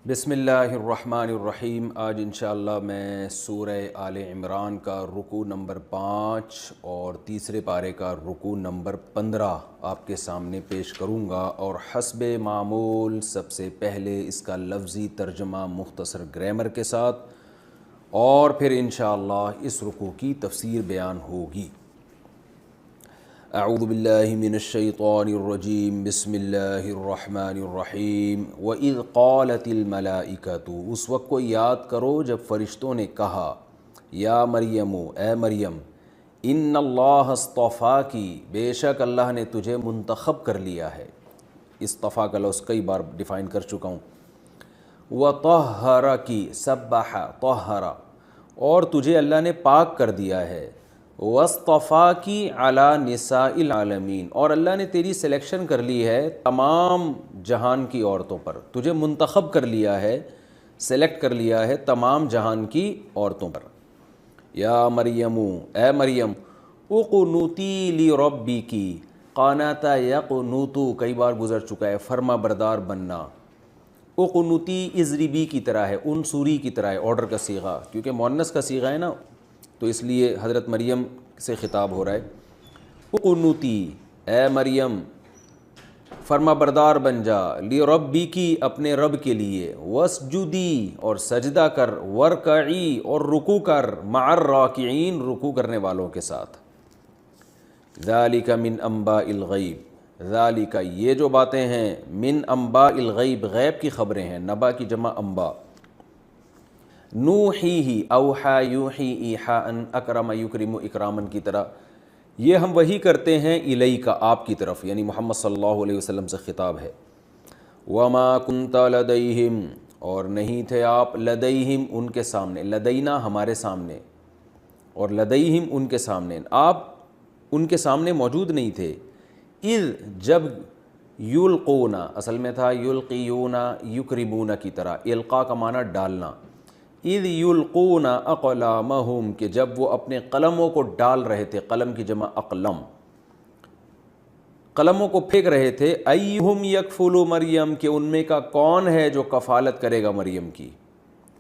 بسم اللہ الرحمن الرحیم۔ آج انشاءاللہ میں سورہ آل عمران کا رکوع نمبر 5 اور تیسرے پارے کا رکوع نمبر 15 آپ کے سامنے پیش کروں گا، اور حسب معمول سب سے پہلے اس کا لفظی ترجمہ مختصر گرامر کے ساتھ، اور پھر انشاءاللہ اس رکوع کی تفسیر بیان ہوگی۔ اعوذ باللہ من الشیطان الرجیم، بسم اللہ الرحمن الرحیم۔ وَإِذْ قَالَتِ الْمَلَائِكَةُ، اس وقت کو یاد کرو جب فرشتوں نے کہا، یا مریم، اے مریم، ان اللہ اصطفاکی، بے شک اللہ نے تجھے منتخب کر لیا ہے۔ اصطفا کا لفظ کئی بار ڈیفائن کر چکا ہوں۔ وَطَهَّرَكِ، سبح طہرا، اور تجھے اللہ نے پاک کر دیا ہے۔ وَاصْطَفَاكِ عَلَى نِسَاءِ الْعَالَمِينَ، اور اللہ نے تیری سلیکشن کر لی ہے تمام جہان کی عورتوں پر، تجھے منتخب کر لیا ہے، سلیکٹ کر لیا ہے تمام جہان کی عورتوں پر۔ یا مریم، اے مریم، اقنوتی لربکی، قانات یقنوتو کئی بار گزر چکا ہے، فرما بردار بننا۔ اقنوتی اضربی کی طرح ہے، انصوری کی طرح ہے، آرڈر کا صیغہ، کیونکہ مؤنث کا صیغہ ہے نا، تو اس لیے حضرت مریم سے خطاب ہو رہا ہے۔ اقنوتی، اے مریم، فرما بردار بن جا، لربکی، اپنے رب کے لیے، واسجدی، اور سجدہ کر، ورکعی، اور رکوع کر، مع الراکعین، رکوع کرنے والوں کے ساتھ۔ ذالک من انباء الغیب، ذالک، یہ جو باتیں ہیں، من انباء الغیب، غیب کی خبریں ہیں، نبا کی جمع انباء۔ نوحیہ، اوحا یوحی ایحاء، اکرم یکرم اکرامن کی طرح، یہ ہم وحی کرتے ہیں الیک، آپ کی طرف، یعنی محمد صلی اللہ علیہ وسلم سے خطاب ہے۔ وما کنت لدیہم، اور نہیں تھے آپ، لدیہم، ان کے سامنے، لدینا ہمارے سامنے، اور لدیہم ان کے سامنے، آپ ان کے سامنے موجود نہیں تھے۔ اذ، جب، یلقون، اصل میں تھا یلقیون یکرمون کی طرح، القاء کا معنی ڈالنا۔ اذ یلقون اقلامہم، کہ جب وہ اپنے قلموں کو ڈال رہے تھے، قلم کی جمع اقلم، قلموں کو پھینک رہے تھے، ایہم یکفل مریم، کہ ان میں کا کون ہے جو کفالت کرے گا مریم کی،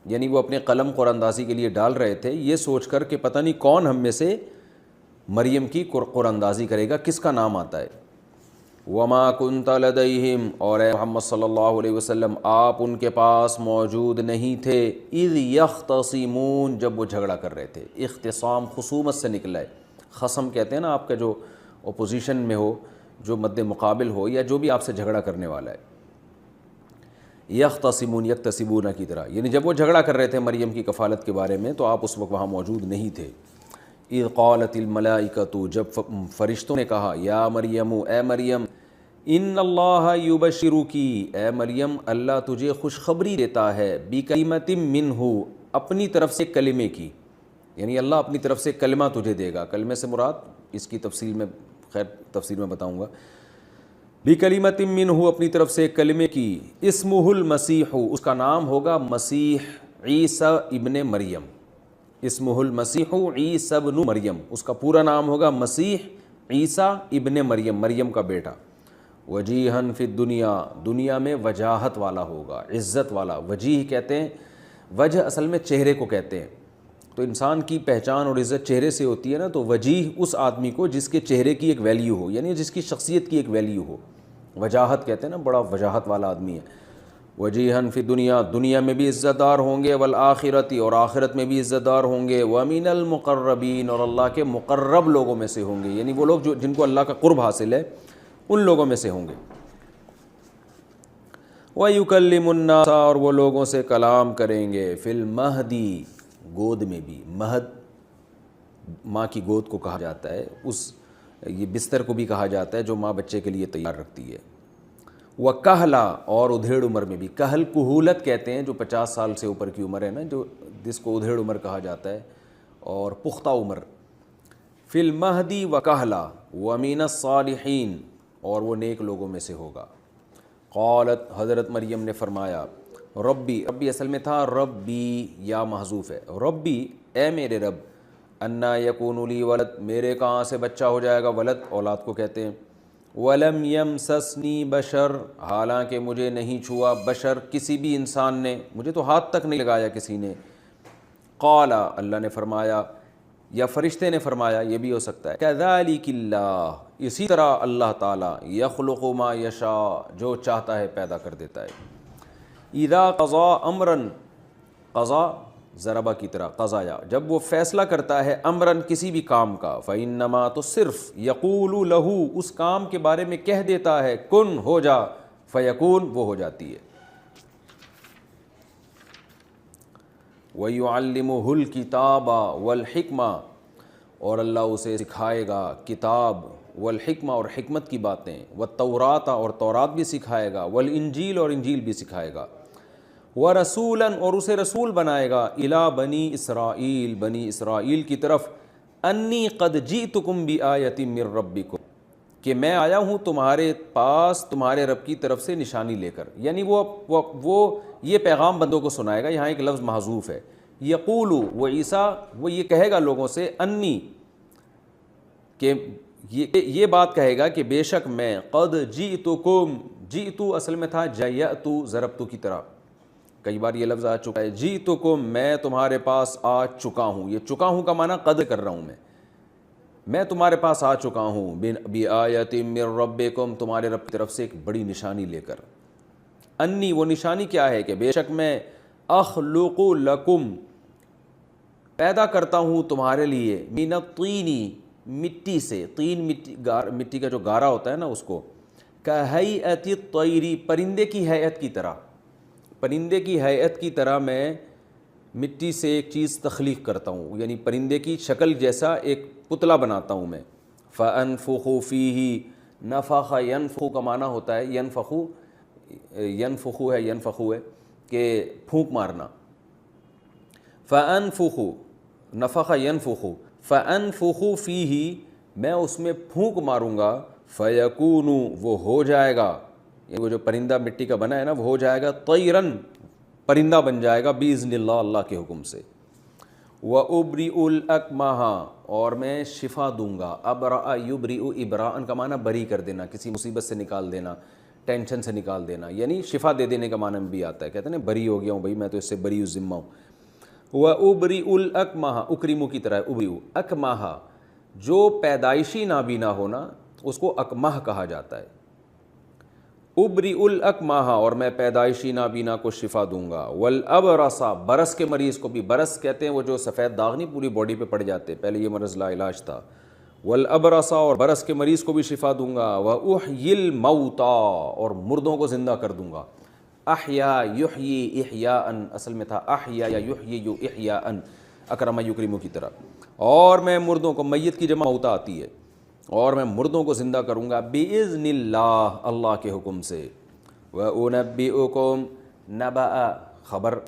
یعنی وہ اپنے قلم قرآن اندازی کے لیے ڈال رہے تھے یہ سوچ کر کہ پتہ نہیں کون ہم میں سے مریم کی قرآن اندازی کرے گا، کس کا نام آتا ہے۔ وما کنت لدیہم، اور اے محمد صلی اللہ علیہ وسلم آپ ان کے پاس موجود نہیں تھے، اذ یختصمون، جب وہ جھگڑا کر رہے تھے۔ اختصام خصومت سے نکلا ہے، خصم کہتے ہیں نا آپ کا جو اپوزیشن میں ہو، جو مد مقابل ہو، یا جو بھی آپ سے جھگڑا کرنے والا ہے۔ یختصمون، یکتسبون کی طرح، یعنی جب وہ جھگڑا کر رہے تھے مریم کی کفالت کے بارے میں، تو آپ اس وقت وہاں موجود نہیں تھے۔ اذ قالت الملائکۃ، جب فرشتوں نے کہا، یا مریم، اے مریم، ان اللہ یبشرکی، اے مریم اللہ تجھے خوشخبری دیتا ہے، بکلمۃ منہ، اپنی طرف سے کلمے کی، یعنی اللہ اپنی طرف سے کلمہ تجھے دے گا۔ کلمے سے مراد اس کی تفصیل میں، خیر تفصیل میں بتاؤں گا۔ بکلمۃ منہ، اپنی طرف سے کلمے کی، اسمہ المسیح، اس کا نام ہوگا مسیح عیسیٰ ابن مریم، اسمہ المسیح عیسیٰ ابن مریم، اس کا پورا نام ہوگا مسیح عیسیٰ ابن مریم، مریم کا بیٹا۔ وجیہن فی الدنیا، دنیا میں وجاہت والا ہوگا، عزت والا۔ وجیہ کہتے ہیں، وجہ اصل میں چہرے کو کہتے ہیں، تو انسان کی پہچان اور عزت چہرے سے ہوتی ہے نا، تو وجیہ اس آدمی کو جس کے چہرے کی ایک ویلیو ہو، یعنی جس کی شخصیت کی ایک ویلیو ہو، وجاہت کہتے ہیں نا، بڑا وجاہت والا آدمی ہے۔ وجیہن فی دنیا، دنیا میں بھی عزت دار ہوں گے، والآخرتی، اور آخرت میں بھی عزت دار ہوں گے، ومن المقربین، اور اللہ کے مقرب لوگوں میں سے ہوں گے، یعنی وہ لوگ جن کو اللہ کا قرب حاصل ہے ان لوگوں میں سے ہوں گے۔ وَيُكَلِّمُ النَّاسَ، اور وہ لوگوں سے کلام کریں گے، فی المہدی، گود میں بھی، مہد ماں کی گود کو کہا جاتا ہے، یہ بستر کو بھی کہا جاتا ہے جو ماں بچے کے لیے تیار رکھتی ہے۔ وَكَهْلًا، اور ادھیڑ عمر میں بھی، کہل کہولت کہتے ہیں جو 50 سال سے اوپر کی عمر ہے نا، جو جس کو ادھیڑ عمر کہا جاتا ہے، اور پختہ عمر۔ فی المہدی وکہلا، ومن الصالحین، اور وہ نیک لوگوں میں سے ہوگا۔ قالت، حضرت مریم نے فرمایا، ربی، ربی اصل میں تھا ربی، یا محذوف ہے، ربی، اے میرے رب، انا یکون لی ولد، میرے کہاں سے بچہ ہو جائے گا، ولد اولاد کو کہتے ہیں، ولم یمسسنی بشر، حالانکہ مجھے نہیں چھوا بشر کسی بھی انسان نے، مجھے تو ہاتھ تک نہیں لگایا کسی نے۔ قال، اللہ نے فرمایا یا فرشتے نے فرمایا، یہ بھی ہو سکتا ہے، کذالک اللہ، اسی طرح اللہ تعالیٰ، یخلق ما یشاء، جو چاہتا ہے پیدا کر دیتا ہے۔ اذا قضا امرا، قضا ضربہ کی طرح قضایا، جب وہ فیصلہ کرتا ہے، امرن کسی بھی کام کا، فإنما، تو صرف، یقول لہو، اس کام کے بارے میں کہہ دیتا ہے، کن، ہو جا، فیکون، وہ ہو جاتی ہے۔ وَيُعَلِّمُهُ الْكِتَابَ وَالْحِكْمَةَ، اور اللہ اسے سکھائے گا کتاب، والحکمہ، اور حکمت کی باتیں، والتورات، اور تورات بھی سکھائے گا، والانجیل، اور انجیل بھی سکھائے گا، ورسولاً، اور اسے رسول بنائے گا، الی بنی اسرائیل، بنی اسرائیل کی طرف، انی قد جئتکم بآیۃ من ربکم، کہ میں آیا ہوں تمہارے پاس تمہارے رب کی طرف سے نشانی لے کر، یعنی وہ یہ پیغام بندوں کو سنائے گا۔ یہاں ایک لفظ محذوف ہے، یقول، وہ عیسیٰ، وہ یہ کہے گا لوگوں سے، انی، کہ یہ بات کہے گا کہ بے شک میں، قد جئتکم، جئتو اصل میں تھا جیأتو، ضربتو کی طرح، کئی بار یہ لفظ آ چکا ہے، جئتکم، میں تمہارے پاس آ چکا ہوں، یہ چکا ہوں کا معنی قد کر رہا ہوں میں تمہارے پاس آ چکا ہوں، بآیۃ من ربکم، تمہارے رب کی طرف سے ایک بڑی نشانی لے کر۔ انی، وہ نشانی کیا ہے کہ بے شک میں، اخلق لکم، پیدا کرتا ہوں تمہارے لیے، من الطین، مٹی سے، طین مٹی کا جو گارا ہوتا ہے نا اس کو، کہیئت الطیر، پرندے کی ہیئت کی طرح، پرندے کی ہیئت کی طرح میں مٹی سے ایک چیز تخلیق کرتا ہوں، یعنی پرندے کی شکل جیسا ایک پتلا بناتا ہوں میں۔ فَأَنفُخُ فِيهِ، نفخ، ينفخ کا معنی ہوتا ہے، ينفخ ہے کہ پھونک مارنا، فَأَنفُخُ، نفخ ينفخ، فَأَنفُخُ فِيهِ، میں اس میں پھونک ماروں گا، فَيَكُونُ، وہ ہو جائے گا، وہ جو پرندہ مٹی کا بنا ہے نا وہ ہو جائے گا، طیراً، پرندہ بن جائے گا، بِإِذْنِ اللہ، اللہ کے حکم سے۔ وَأُبْرِئُ الْأَكْمَحَ، اور میں شفا دوں گا، أَبْرَأَ يُبْرِئُ، إِبْرَاءً کا معنی بری کر دینا، کسی مصیبت سے نکال دینا، ٹینشن سے نکال دینا، یعنی شفا دے دینے کا معنی میں بھی آتا ہے، کہتے ہیں نا بری ہو گیا ہوں بھائی، میں تو اس سے بری الذمہ ہوں۔ وَأُبْرِئُ الْأَكْمَحَ، اکرمو کی طرح اُبْرِئُ، اکمحہ، جو پیدائشی نابینا ہونا اس کو اکمح کہا جاتا ہے۔ ابرئ الاکمح، اور میں پیدائشی نابینا کو شفا دوں گا، والابرص، برس کے مریض کو بھی، برس کہتے ہیں وہ جو سفید داغ نہیں پوری باڈی پہ پڑ جاتے، پہلے یہ مرض لا علاج تھا، والابرص، اور برس کے مریض کو بھی شفا دوں گا، واحیی الموتى، اور مردوں کو زندہ کر دوں گا، احیا یحیی احیاء، اصل میں تھا احیا یا یحیی احیاء، اکرم یکرم کی طرح، اور میں مردوں کو، میت کی جمع موتى آتی ہے، اور میں مردوں کو زندہ کروں گا، بِإِذْنِ اللہ، اللہ کے حکم سے۔ وَأُنَبِّئُكُمْ، نبأ، خبر،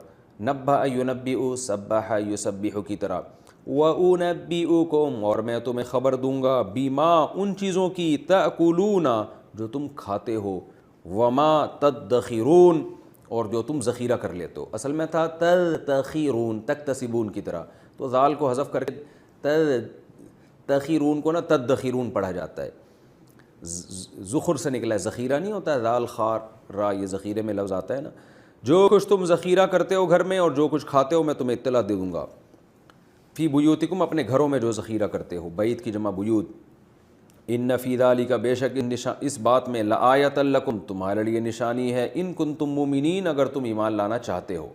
نبأ ينبئ، سبح یسبح کی طرح، وَأُنَبِّئُكُمْ، اور میں تمہیں خبر دوں گا، بِمَا، ان چیزوں کی، تَأْكُلُونَ، جو تم کھاتے ہو، وَمَا تَدَّخِرُونَ، اور جو تم ذخیرہ کر لیتے ہو، اصل میں تھا تَدَّخِرُونَ، تَكْتَسِبُونَ کی طرح، تو ذال کو حذف کر کے تخیرون کو نا تدخیرون پڑھا جاتا ہے، زخر سے نکلا ہے، ذخیرہ نہیں ہوتا ہے، ذال خار را، یہ ذخیرے میں لفظ آتا ہے نا، جو کچھ تم ذخیرہ کرتے ہو گھر میں اور جو کچھ کھاتے ہو میں تمہیں اطلاع دے دوں گا، فی بیوتکم، اپنے گھروں میں جو ذخیرہ کرتے ہو، بیت کی جمع بیوت، ان فی ذالک، بے شک اس بات میں، لآیۃ لکم، تمہارے لیے نشانی ہے، ان کنتم مومنین، اگر تم ایمان لانا چاہتے ہو،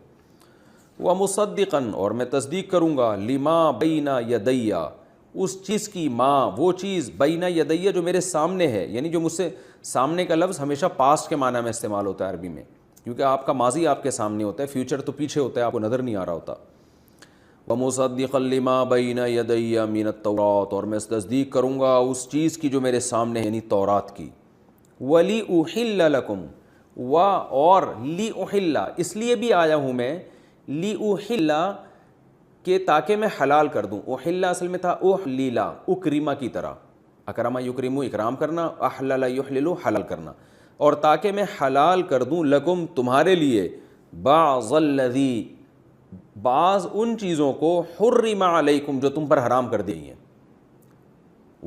ومصدقا، اور میں تصدیق کروں گا، لما بین یدی، اس چیز کی، ماں، وہ چیز، بین یدی، جو میرے سامنے ہے، یعنی جو مجھ سے، سامنے کا لفظ ہمیشہ پاسٹ کے معنی میں استعمال ہوتا ہے عربی میں، کیونکہ آپ کا ماضی آپ کے سامنے ہوتا ہے، فیوچر تو پیچھے ہوتا ہے، آپ کو نظر نہیں آ رہا ہوتا۔ وَمُصَدِّقًا لِمَا بَيْنَ يَدَيَّ مِنَ التَّوْرَاةِ، اور میں تصدیق کروں گا اس چیز کی جو میرے سامنے ہے، یعنی تورات کی، وَلِأُحِلَّ لَكُمْ، اور لِأُحِلَّ، اس لیے بھی آیا ہوں میں، لِأُحِلَّ، کہ تاکہ میں حلال کر دوں، احلّ اصل میں تھا احلیلا، اکرما کی طرح، اکرما یکرمو اکرام کرنا، احلل یحلل حلال کرنا، اور تاکہ میں حلال کر دوں، لکم، تمہارے لیے، بعض الذی، بعض ان چیزوں کو، حرم علیکم، جو تم پر حرام کر دی ہیں،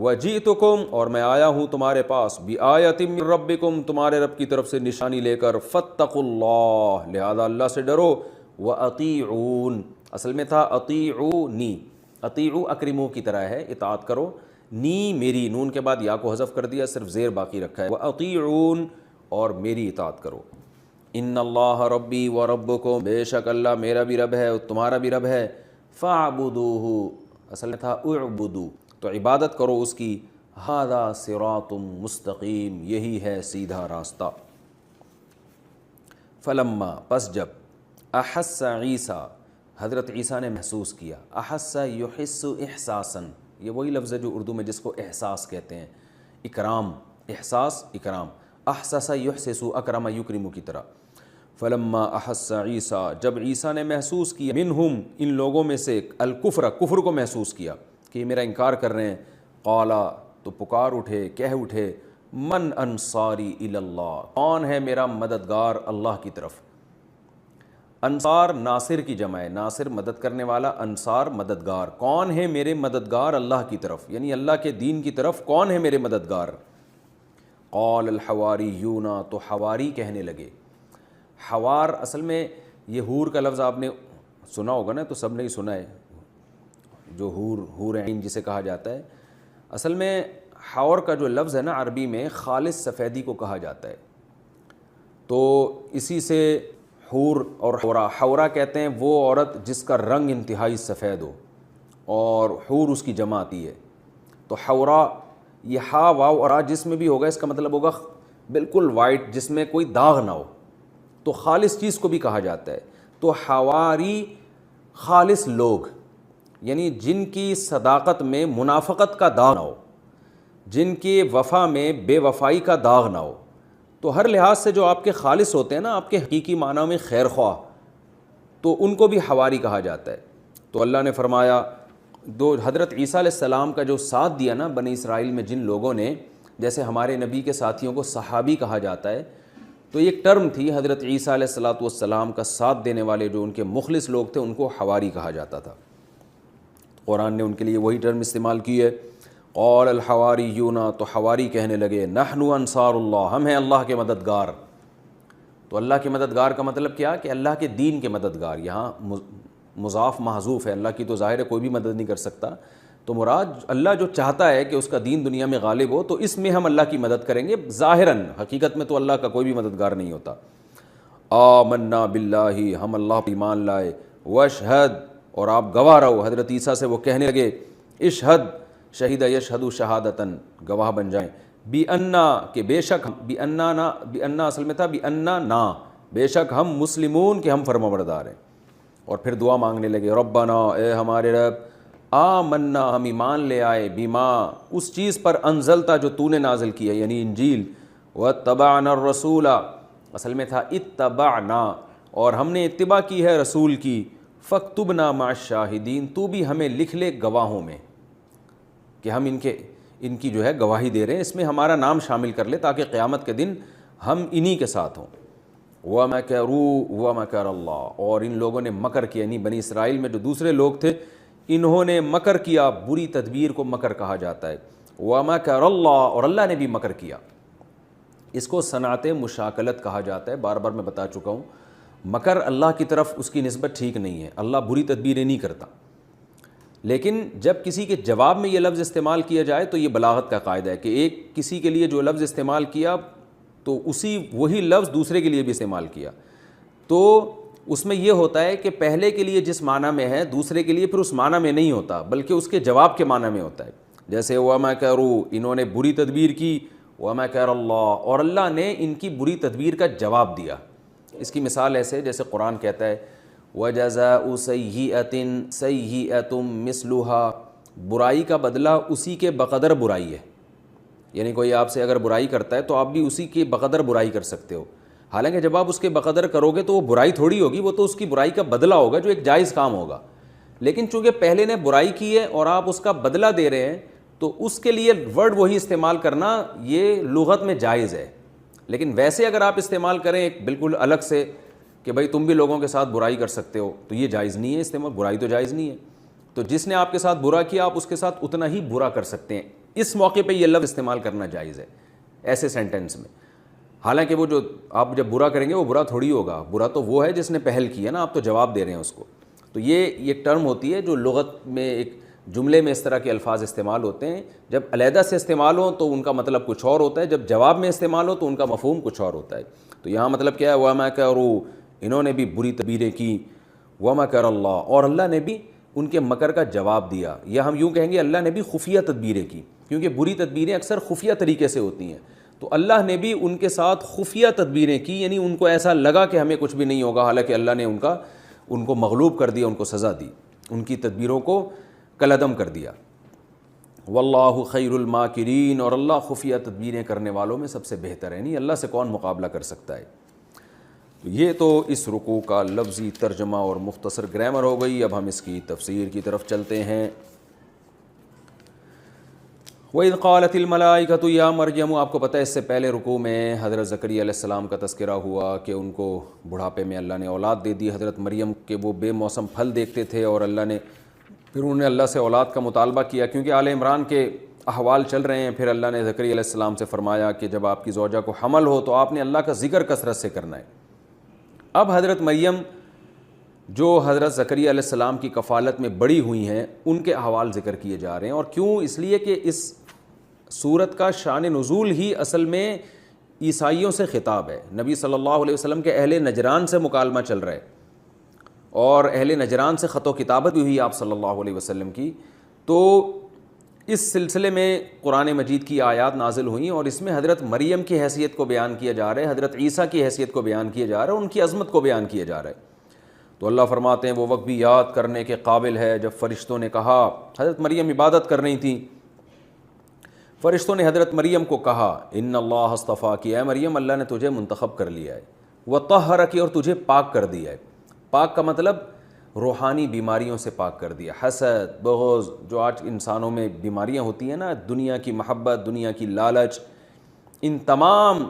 وجئتکم اور میں آیا ہوں تمہارے پاس بآیۃ من ربکم تمہارے رب کی طرف سے نشانی لے کر فاتقوا اللہ لہذا اللہ سے ڈرو واطیعون اصل میں تھا اطیعونی اطیعو اکرمو کی طرح ہے اطاعت کرو نی میری نون کے بعد یا کو حذف کر دیا صرف زیر باقی رکھا ہے واطیعون اور میری اطاعت کرو ان اللہ ربی و ربکم بے شک اللہ میرا بھی رب ہے اور تمہارا بھی رب ہے فاعبدوہ اصل میں تھا اعبدو تو عبادت کرو اس کی ھذا صراط مستقیم یہی ہے سیدھا راستہ فلما پس جب احس عیسیٰ حضرت عیسیٰ نے محسوس کیا احس یحس احساسا یہ وہی لفظ ہے جو اردو میں جس کو احساس کہتے ہیں اکرام احساس اکرام احسس یحسس اکرم یکرم کی طرح فلما احس عیسیٰ جب عیسیٰ نے محسوس کیا منہم ان لوگوں میں سے الکفر کفر کو محسوس کیا کہ یہ میرا انکار کر رہے ہیں قالا تو پکار اٹھے کہہ اٹھے من انصاری الی اللہ کون ہے میرا مددگار اللہ کی طرف انصار ناصر کی جمع ہے ناصر مدد کرنے والا انصار مددگار کون ہے میرے مددگار اللہ کی طرف یعنی اللہ کے دین کی طرف کون ہے میرے مددگار قال الحواریون تو حواری کہنے لگے حوار اصل میں یہ حور کا لفظ آپ نے سنا ہوگا نا تو سب نے ہی سنا ہے جو حور عین جسے کہا جاتا ہے اصل میں حور کا جو لفظ ہے نا عربی میں خالص سفیدی کو کہا جاتا ہے تو اسی سے حور اور حورا کہتے ہیں وہ عورت جس کا رنگ انتہائی سفید ہو اور حور اس کی جمع آتی ہے تو حورا یہ ہا واو اور آ جس میں بھی ہوگا اس کا مطلب ہوگا بالکل وائٹ جس میں کوئی داغ نہ ہو تو خالص چیز کو بھی کہا جاتا ہے تو حواری خالص لوگ یعنی جن کی صداقت میں منافقت کا داغ نہ ہو جن کی وفا میں بے وفائی کا داغ نہ ہو تو ہر لحاظ سے جو آپ کے خالص ہوتے ہیں نا آپ کے حقیقی معنی میں خیر خواہ تو ان کو بھی حواری کہا جاتا ہے تو اللہ نے فرمایا دو حضرت عیسیٰ علیہ السلام کا جو ساتھ دیا نا بنی اسرائیل میں جن لوگوں نے جیسے ہمارے نبی کے ساتھیوں کو صحابی کہا جاتا ہے تو یہ ایک ٹرم تھی حضرت عیسیٰ علیہ السلام کا ساتھ دینے والے جو ان کے مخلص لوگ تھے ان کو حواری کہا جاتا تھا قرآن نے ان کے لیے وہی ٹرم استعمال کی ہے قال الحواریون تو حواری کہنے لگے نحن انصار اللہ ہم ہیں اللہ کے مددگار تو اللہ کے مددگار کا مطلب کیا کہ اللہ کے دین کے مددگار یہاں مضاف محذوف ہے اللہ کی تو ظاہر ہے کوئی بھی مدد نہیں کر سکتا تو مراد اللہ جو چاہتا ہے کہ اس کا دین دنیا میں غالب ہو تو اس میں ہم اللہ کی مدد کریں گے ظاہراً حقیقت میں تو اللہ کا کوئی بھی مددگار نہیں ہوتا آمنا باللہ ہم اللہ پر ایمان لائے واشہد اور آپ گواہ رہو حضرت عیسیٰ سے وہ کہنے لگے اشہد شہید یشہد شہادتاً گواہ بن جائیں بی انا کہ بے شک بی انا نا بی انا اصل میں تھا بی انا نا بے شک ہم مسلمون کہ ہم فرمانبردار ہیں اور پھر دعا مانگنے لگے ربنا اے ہمارے رب آمنا ہم ایمان لے آئے بیما اس چیز پر انزلتا جو تو نے نازل کیا یعنی انجیل واتبعنا الرسول اصل میں تھا اتبعنا اور ہم نے اتباع کی ہے رسول کی فاکتبنا مع الشاہدین تو بھی ہمیں لکھ لے گواہوں میں کہ ہم ان کی جو ہے گواہی دے رہے ہیں اس میں ہمارا نام شامل کر لے تاکہ قیامت کے دن ہم انہی کے ساتھ ہوں وَمَكَرُوا وَمَكَرَ اللَّهُ اور ان لوگوں نے مکر کیا یعنی بنی اسرائیل میں جو دوسرے لوگ تھے انہوں نے مکر کیا بری تدبیر کو مکر کہا جاتا ہے وَمَكَرَ اللَّهُ اور اللہ نے بھی مکر کیا اس کو صنعت مشاکلت کہا جاتا ہے بار بار میں بتا چکا ہوں مکر اللہ کی طرف اس کی نسبت ٹھیک نہیں ہے اللہ بری تدبیریں نہیں کرتا لیکن جب کسی کے جواب میں یہ لفظ استعمال کیا جائے تو یہ بلاغت کا قاعدہ ہے کہ ایک کسی کے لیے جو لفظ استعمال کیا تو وہی لفظ دوسرے کے لیے بھی استعمال کیا تو اس میں یہ ہوتا ہے کہ پہلے کے لیے جس معنی میں ہے دوسرے کے لیے پھر اس معنی میں نہیں ہوتا بلکہ اس کے جواب کے معنی میں ہوتا ہے جیسے وَمَكَرُوا انہوں نے بری تدبیر کی وَمَكَرَ اللَّهُ اور اللہ نے ان کی بری تدبیر کا جواب دیا اس کی مثال ایسے جیسے قرآن کہتا ہے وَجَزَاءُ سَيِّئَةٍ سَيِّئَةٌ مِثْلُهَا برائی کا بدلہ اسی کے بقدر برائی ہے یعنی کوئی آپ سے اگر برائی کرتا ہے تو آپ بھی اسی کے بقدر برائی کر سکتے ہو حالانکہ جب آپ اس کے بقدر کرو گے تو وہ برائی تھوڑی ہوگی وہ تو اس کی برائی کا بدلہ ہوگا جو ایک جائز کام ہوگا لیکن چونکہ پہلے نے برائی کی ہے اور آپ اس کا بدلہ دے رہے ہیں تو اس کے لیے ورڈ وہی استعمال کرنا یہ لغت میں جائز ہے لیکن ویسے اگر آپ استعمال کریں ایک بالکل الگ سے کہ بھائی تم بھی لوگوں کے ساتھ برائی کر سکتے ہو تو یہ جائز نہیں ہے استعمال برائی تو جائز نہیں ہے تو جس نے آپ کے ساتھ برا کیا آپ اس کے ساتھ اتنا ہی برا کر سکتے ہیں اس موقع پہ یہ لفظ استعمال کرنا جائز ہے ایسے سینٹینس میں. حالانکہ وہ جو آپ جب برا کریں گے وہ برا تھوڑی ہوگا, برا تو وہ ہے جس نے پہل کیا نا, آپ تو جواب دے رہے ہیں اس کو. تو یہ ایک ٹرم ہوتی ہے جو لغت میں ایک جملے میں اس طرح کے الفاظ استعمال ہوتے ہیں, جب علیحدہ سے استعمال ہوں تو ان کا مطلب کچھ اور ہوتا ہے, جب جواب میں استعمال ہو تو ان کا مفہوم کچھ اور ہوتا ہے. تو یہاں مطلب کیا ہے, وَمَا كَرُوا, انہوں نے بھی بری تدبیریں کی, وَمَكَرَ اللَّهُ, اور اللہ نے بھی ان کے مکر کا جواب دیا. یا ہم یوں کہیں گے اللہ نے بھی خفیہ تدبیریں کی, کیونکہ بری تدبیریں اکثر خفیہ طریقے سے ہوتی ہیں. تو اللہ نے بھی ان کے ساتھ خفیہ تدبیریں کی, یعنی ان کو ایسا لگا کہ ہمیں کچھ بھی نہیں ہوگا, حالانکہ اللہ نے ان کو مغلوب کر دیا, ان کو سزا دی, ان کی تدبیروں کو کالعدم کر دیا. واللہ خیر الماکرین, اور اللہ خفیہ تدبیریں کرنے والوں میں سب سے بہتر ہے. نہیں, اللہ سے کون مقابلہ کر سکتا ہے. یہ تو اس رکوع کا لفظی ترجمہ اور مختصر گرامر ہو گئی. اب ہم اس کی تفسیر کی طرف چلتے ہیں. وَإِذْ قَالَتِ الْمَلَائِكَةُ يَا مَرْيَمُ, آپ کو پتہ ہے اس سے پہلے رکوع میں حضرت زکریا علیہ السلام کا تذکرہ ہوا کہ ان کو بڑھاپے میں اللہ نے اولاد دے دی. حضرت مریم کے وہ بے موسم پھل دیکھتے تھے اور اللہ نے پھر انہوں نے اللہ سے اولاد کا مطالبہ کیا, کیونکہ آل عمران کے احوال چل رہے ہیں. پھر اللہ نے زکریا علیہ السلام سے فرمایا کہ جب آپ کی زوجہ کو حمل ہو تو آپ نے اللہ کا ذکر کثرت سے کرنا ہے. اب حضرت مریم جو حضرت زکریا علیہ السلام کی کفالت میں بڑی ہوئی ہیں, ان کے احوال ذکر کیے جا رہے ہیں. اور کیوں؟ اس لیے کہ اس سورت کا شان نزول ہی اصل میں عیسائیوں سے خطاب ہے. نبی صلی اللہ علیہ وسلم کے اہل نجران سے مکالمہ چل رہا ہے, اور اہل نجران سے خط و کتابت بھی ہوئی آپ صلی اللہ علیہ وسلم کی. تو اس سلسلے میں قرآن مجید کی آیات نازل ہوئیں, اور اس میں حضرت مریم کی حیثیت کو بیان کیا جا رہا ہے, حضرت عیسیٰ کی حیثیت کو بیان کیا جا رہا ہے, ان کی عظمت کو بیان کیا جا رہا ہے. تو اللہ فرماتے ہیں وہ وقت بھی یاد کرنے کے قابل ہے جب فرشتوں نے کہا, حضرت مریم عبادت کر رہی تھیں, فرشتوں نے حضرت مریم کو کہا ان اللہ اصطفاکی, اے مریم اللہ نے تجھے منتخب کر لیا ہے, وطہرکی, اور تجھے پاک کر دیا ہے. پاک کا مطلب روحانی بیماریوں سے پاک کر دیا. حسد, بغض, جو آج انسانوں میں بیماریاں ہوتی ہیں نا, دنیا کی محبت, دنیا کی لالچ, ان تمام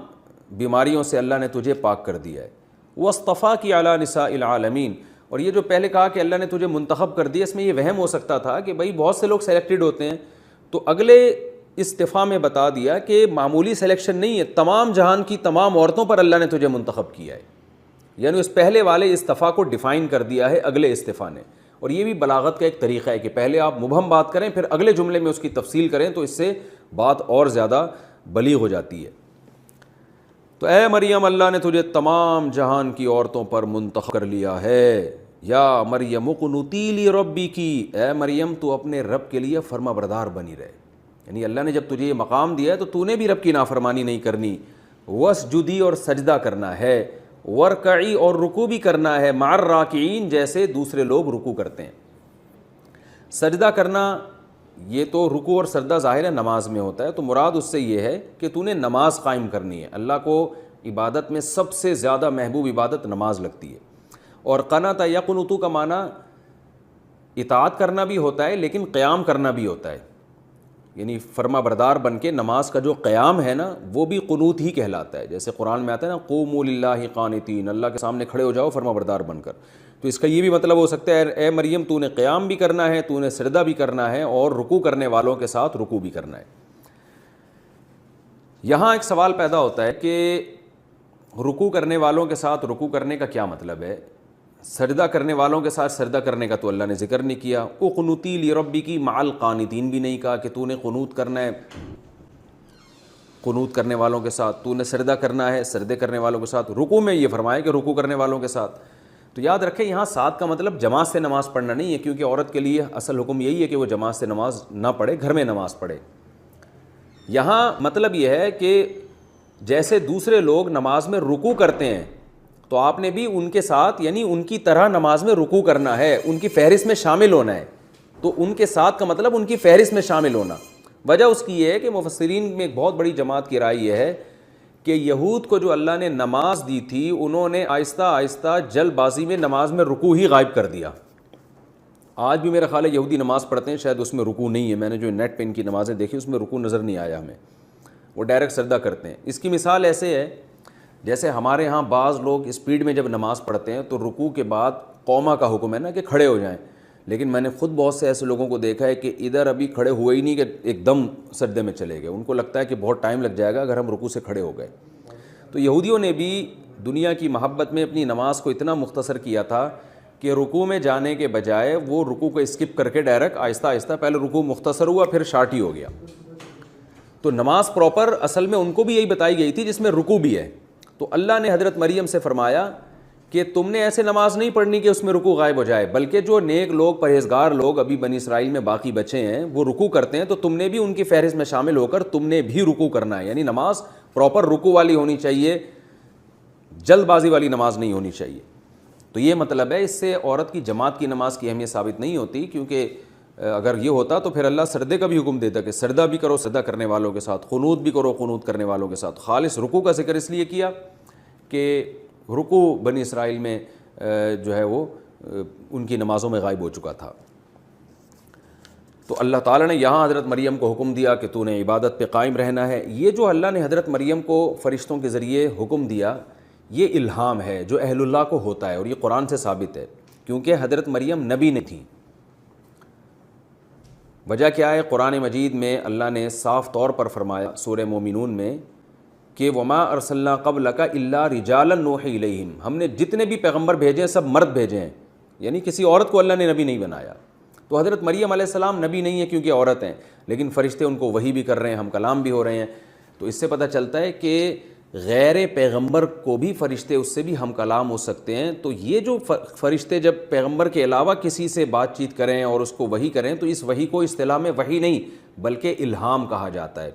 بیماریوں سے اللہ نے تجھے پاک کر دیا ہے. واصطفاکی علی نساء العالمین, اور یہ جو پہلے کہا کہ اللہ نے تجھے منتخب کر دیا, اس میں یہ وہم ہو سکتا تھا کہ بھائی بہت سے لوگ سلیکٹڈ ہوتے ہیں, تو اگلے استفاء میں بتا دیا کہ معمولی سلیکشن نہیں ہے, تمام جہان کی تمام عورتوں پر اللہ نے تجھے منتخب کیا ہے. یعنی اس پہلے والے استفاء کو ڈیفائن کر دیا ہے اگلے استفاء نے. اور یہ بھی بلاغت کا ایک طریقہ ہے کہ پہلے آپ مبہم بات کریں, پھر اگلے جملے میں اس کی تفصیل کریں, تو اس سے بات اور زیادہ بلیغ ہو جاتی ہے. تو اے مریم اللہ نے تجھے تمام جہان کی عورتوں پر منتخب کر لیا ہے. یا مریم اقنتی لربی کی, اے مریم تو اپنے رب کے لیے فرما بردار بنی رہے. یعنی اللہ نے جب تجھے یہ مقام دیا ہے تو تو نے بھی رب کی نافرمانی نہیں کرنی. وسجدی, اور سجدہ کرنا ہے, ورکعی, اور رکوع بھی کرنا ہے, مع الراکعین, جیسے دوسرے لوگ رکوع کرتے ہیں. سجدہ کرنا, یہ تو رکوع اور سجدہ ظاہر ہے نماز میں ہوتا ہے, تو مراد اس سے یہ ہے کہ تو نے نماز قائم کرنی ہے. اللہ کو عبادت میں سب سے زیادہ محبوب عبادت نماز لگتی ہے. اور قنت یقنتو کا معنی اطاعت کرنا بھی ہوتا ہے لیکن قیام کرنا بھی ہوتا ہے. یعنی فرما بردار بن کے نماز کا جو قیام ہے نا, وہ بھی قنوت ہی کہلاتا ہے. جیسے قرآن میں آتا ہے نا, قوموا للہ قانتین, اللہ کے سامنے کھڑے ہو جاؤ فرما بردار بن کر. تو اس کا یہ بھی مطلب ہو سکتا ہے اے مریم تو نے قیام بھی کرنا ہے, تو نے سجدہ بھی کرنا ہے, اور رکوع کرنے والوں کے ساتھ رکوع بھی کرنا ہے. یہاں ایک سوال پیدا ہوتا ہے کہ رکوع کرنے والوں کے ساتھ رکوع کرنے کا کیا مطلب ہے؟ سجدہ کرنے والوں کے ساتھ سجدہ کرنے کا تو اللہ نے ذکر نہیں کیا. اقنتی لربکی مع القانتین بھی نہیں کہا کہ تو نے قنوت کرنا ہے قنوت کرنے والوں کے ساتھ, تو نے سجدہ کرنا ہے سجدے کرنے والوں کے ساتھ. رکوع میں یہ فرمایا کہ رکوع کرنے والوں کے ساتھ. تو یاد رکھیں یہاں ساتھ کا مطلب جماعت سے نماز پڑھنا نہیں ہے, کیونکہ عورت کے لیے اصل حکم یہی ہے کہ وہ جماعت سے نماز نہ پڑھے, گھر میں نماز پڑھے. یہاں مطلب یہ ہے کہ جیسے دوسرے لوگ نماز میں رکوع کرتے ہیں تو آپ نے بھی ان کے ساتھ, یعنی ان کی طرح نماز میں رکوع کرنا ہے, ان کی فہرست میں شامل ہونا ہے. تو ان کے ساتھ کا مطلب ان کی فہرست میں شامل ہونا. وجہ اس کی یہ ہے کہ مفسرین میں ایک بہت بڑی جماعت کی رائے یہ ہے کہ یہود کو جو اللہ نے نماز دی تھی, انہوں نے آہستہ آہستہ جلد بازی میں نماز میں رکوع ہی غائب کر دیا. آج بھی میرا خیال ہے یہودی نماز پڑھتے ہیں, شاید اس میں رکوع نہیں ہے. میں نے جو نیٹ پہ ان کی نمازیں دیکھی اس میں رکوع نظر نہیں آیا ہمیں, وہ ڈائریکٹ سجدہ کرتے ہیں. اس کی مثال ایسے ہے جیسے ہمارے ہاں بعض لوگ اسپیڈ میں جب نماز پڑھتے ہیں تو رکوع کے بعد قوما کا حکم ہے نا کہ کھڑے ہو جائیں, لیکن میں نے خود بہت سے ایسے لوگوں کو دیکھا ہے کہ ادھر ابھی کھڑے ہوئے ہی نہیں کہ ایک دم سجدے میں چلے گئے، ان کو لگتا ہے کہ بہت ٹائم لگ جائے گا اگر ہم رکوع سے کھڑے ہو گئے۔ تو یہودیوں نے بھی دنیا کی محبت میں اپنی نماز کو اتنا مختصر کیا تھا کہ رکوع میں جانے کے بجائے وہ رکوع کو اسکپ کر کے ڈائریکٹ آہستہ آہستہ پہلے رکوع مختصر ہوا پھر شارٹ ہی ہو گیا۔ تو نماز پراپر اصل میں ان کو بھی یہی بتائی گئی تھی جس میں رکوع بھی ہے۔ تو اللہ نے حضرت مریم سے فرمایا کہ تم نے ایسے نماز نہیں پڑھنی کہ اس میں رکوع غائب ہو جائے، بلکہ جو نیک لوگ پرہیزگار لوگ ابھی بنی اسرائیل میں باقی بچے ہیں وہ رکوع کرتے ہیں، تو تم نے بھی ان کی فہرست میں شامل ہو کر تم نے بھی رکوع کرنا ہے۔ یعنی نماز پراپر رکوع والی ہونی چاہیے، جلد بازی والی نماز نہیں ہونی چاہیے۔ تو یہ مطلب ہے، اس سے عورت کی جماعت کی نماز کی اہمیت ثابت نہیں ہوتی، کیونکہ اگر یہ ہوتا تو پھر اللہ سردے کا بھی حکم دیتا کہ سردہ بھی کرو سردہ کرنے والوں کے ساتھ، قنوت بھی کرو قنوت کرنے والوں کے ساتھ۔ خالص رکوع کا ذکر اس لیے کیا کہ رکوع بنی اسرائیل میں جو ہے وہ ان کی نمازوں میں غائب ہو چکا تھا۔ تو اللہ تعالیٰ نے یہاں حضرت مریم کو حکم دیا کہ تو نے عبادت پہ قائم رہنا ہے۔ یہ جو اللہ نے حضرت مریم کو فرشتوں کے ذریعے حکم دیا، یہ الہام ہے جو اہل اللہ کو ہوتا ہے، اور یہ قرآن سے ثابت ہے، کیونکہ حضرت مریم نبی نہیں تھیں۔ وجہ کیا ہے؟ قرآن مجید میں اللہ نے صاف طور پر فرمایا سورہ مومنون میں کہ وما ارسلنا قبلک الا رجالا نوحی الیہم، ہم نے جتنے بھی پیغمبر بھیجے ہیں سب مرد بھیجے ہیں، یعنی کسی عورت کو اللہ نے نبی نہیں بنایا۔ تو حضرت مریم علیہ السلام نبی نہیں ہے کیونکہ عورت ہیں، لیکن فرشتے ان کو وحی بھی کر رہے ہیں، ہم کلام بھی ہو رہے ہیں۔ تو اس سے پتہ چلتا ہے کہ غیر پیغمبر کو بھی فرشتے اس سے بھی ہم کلام ہو سکتے ہیں۔ تو یہ جو فرشتے جب پیغمبر کے علاوہ کسی سے بات چیت کریں اور اس کو وحی کریں تو اس وحی کو اصطلاح میں وحی نہیں بلکہ الہام کہا جاتا ہے،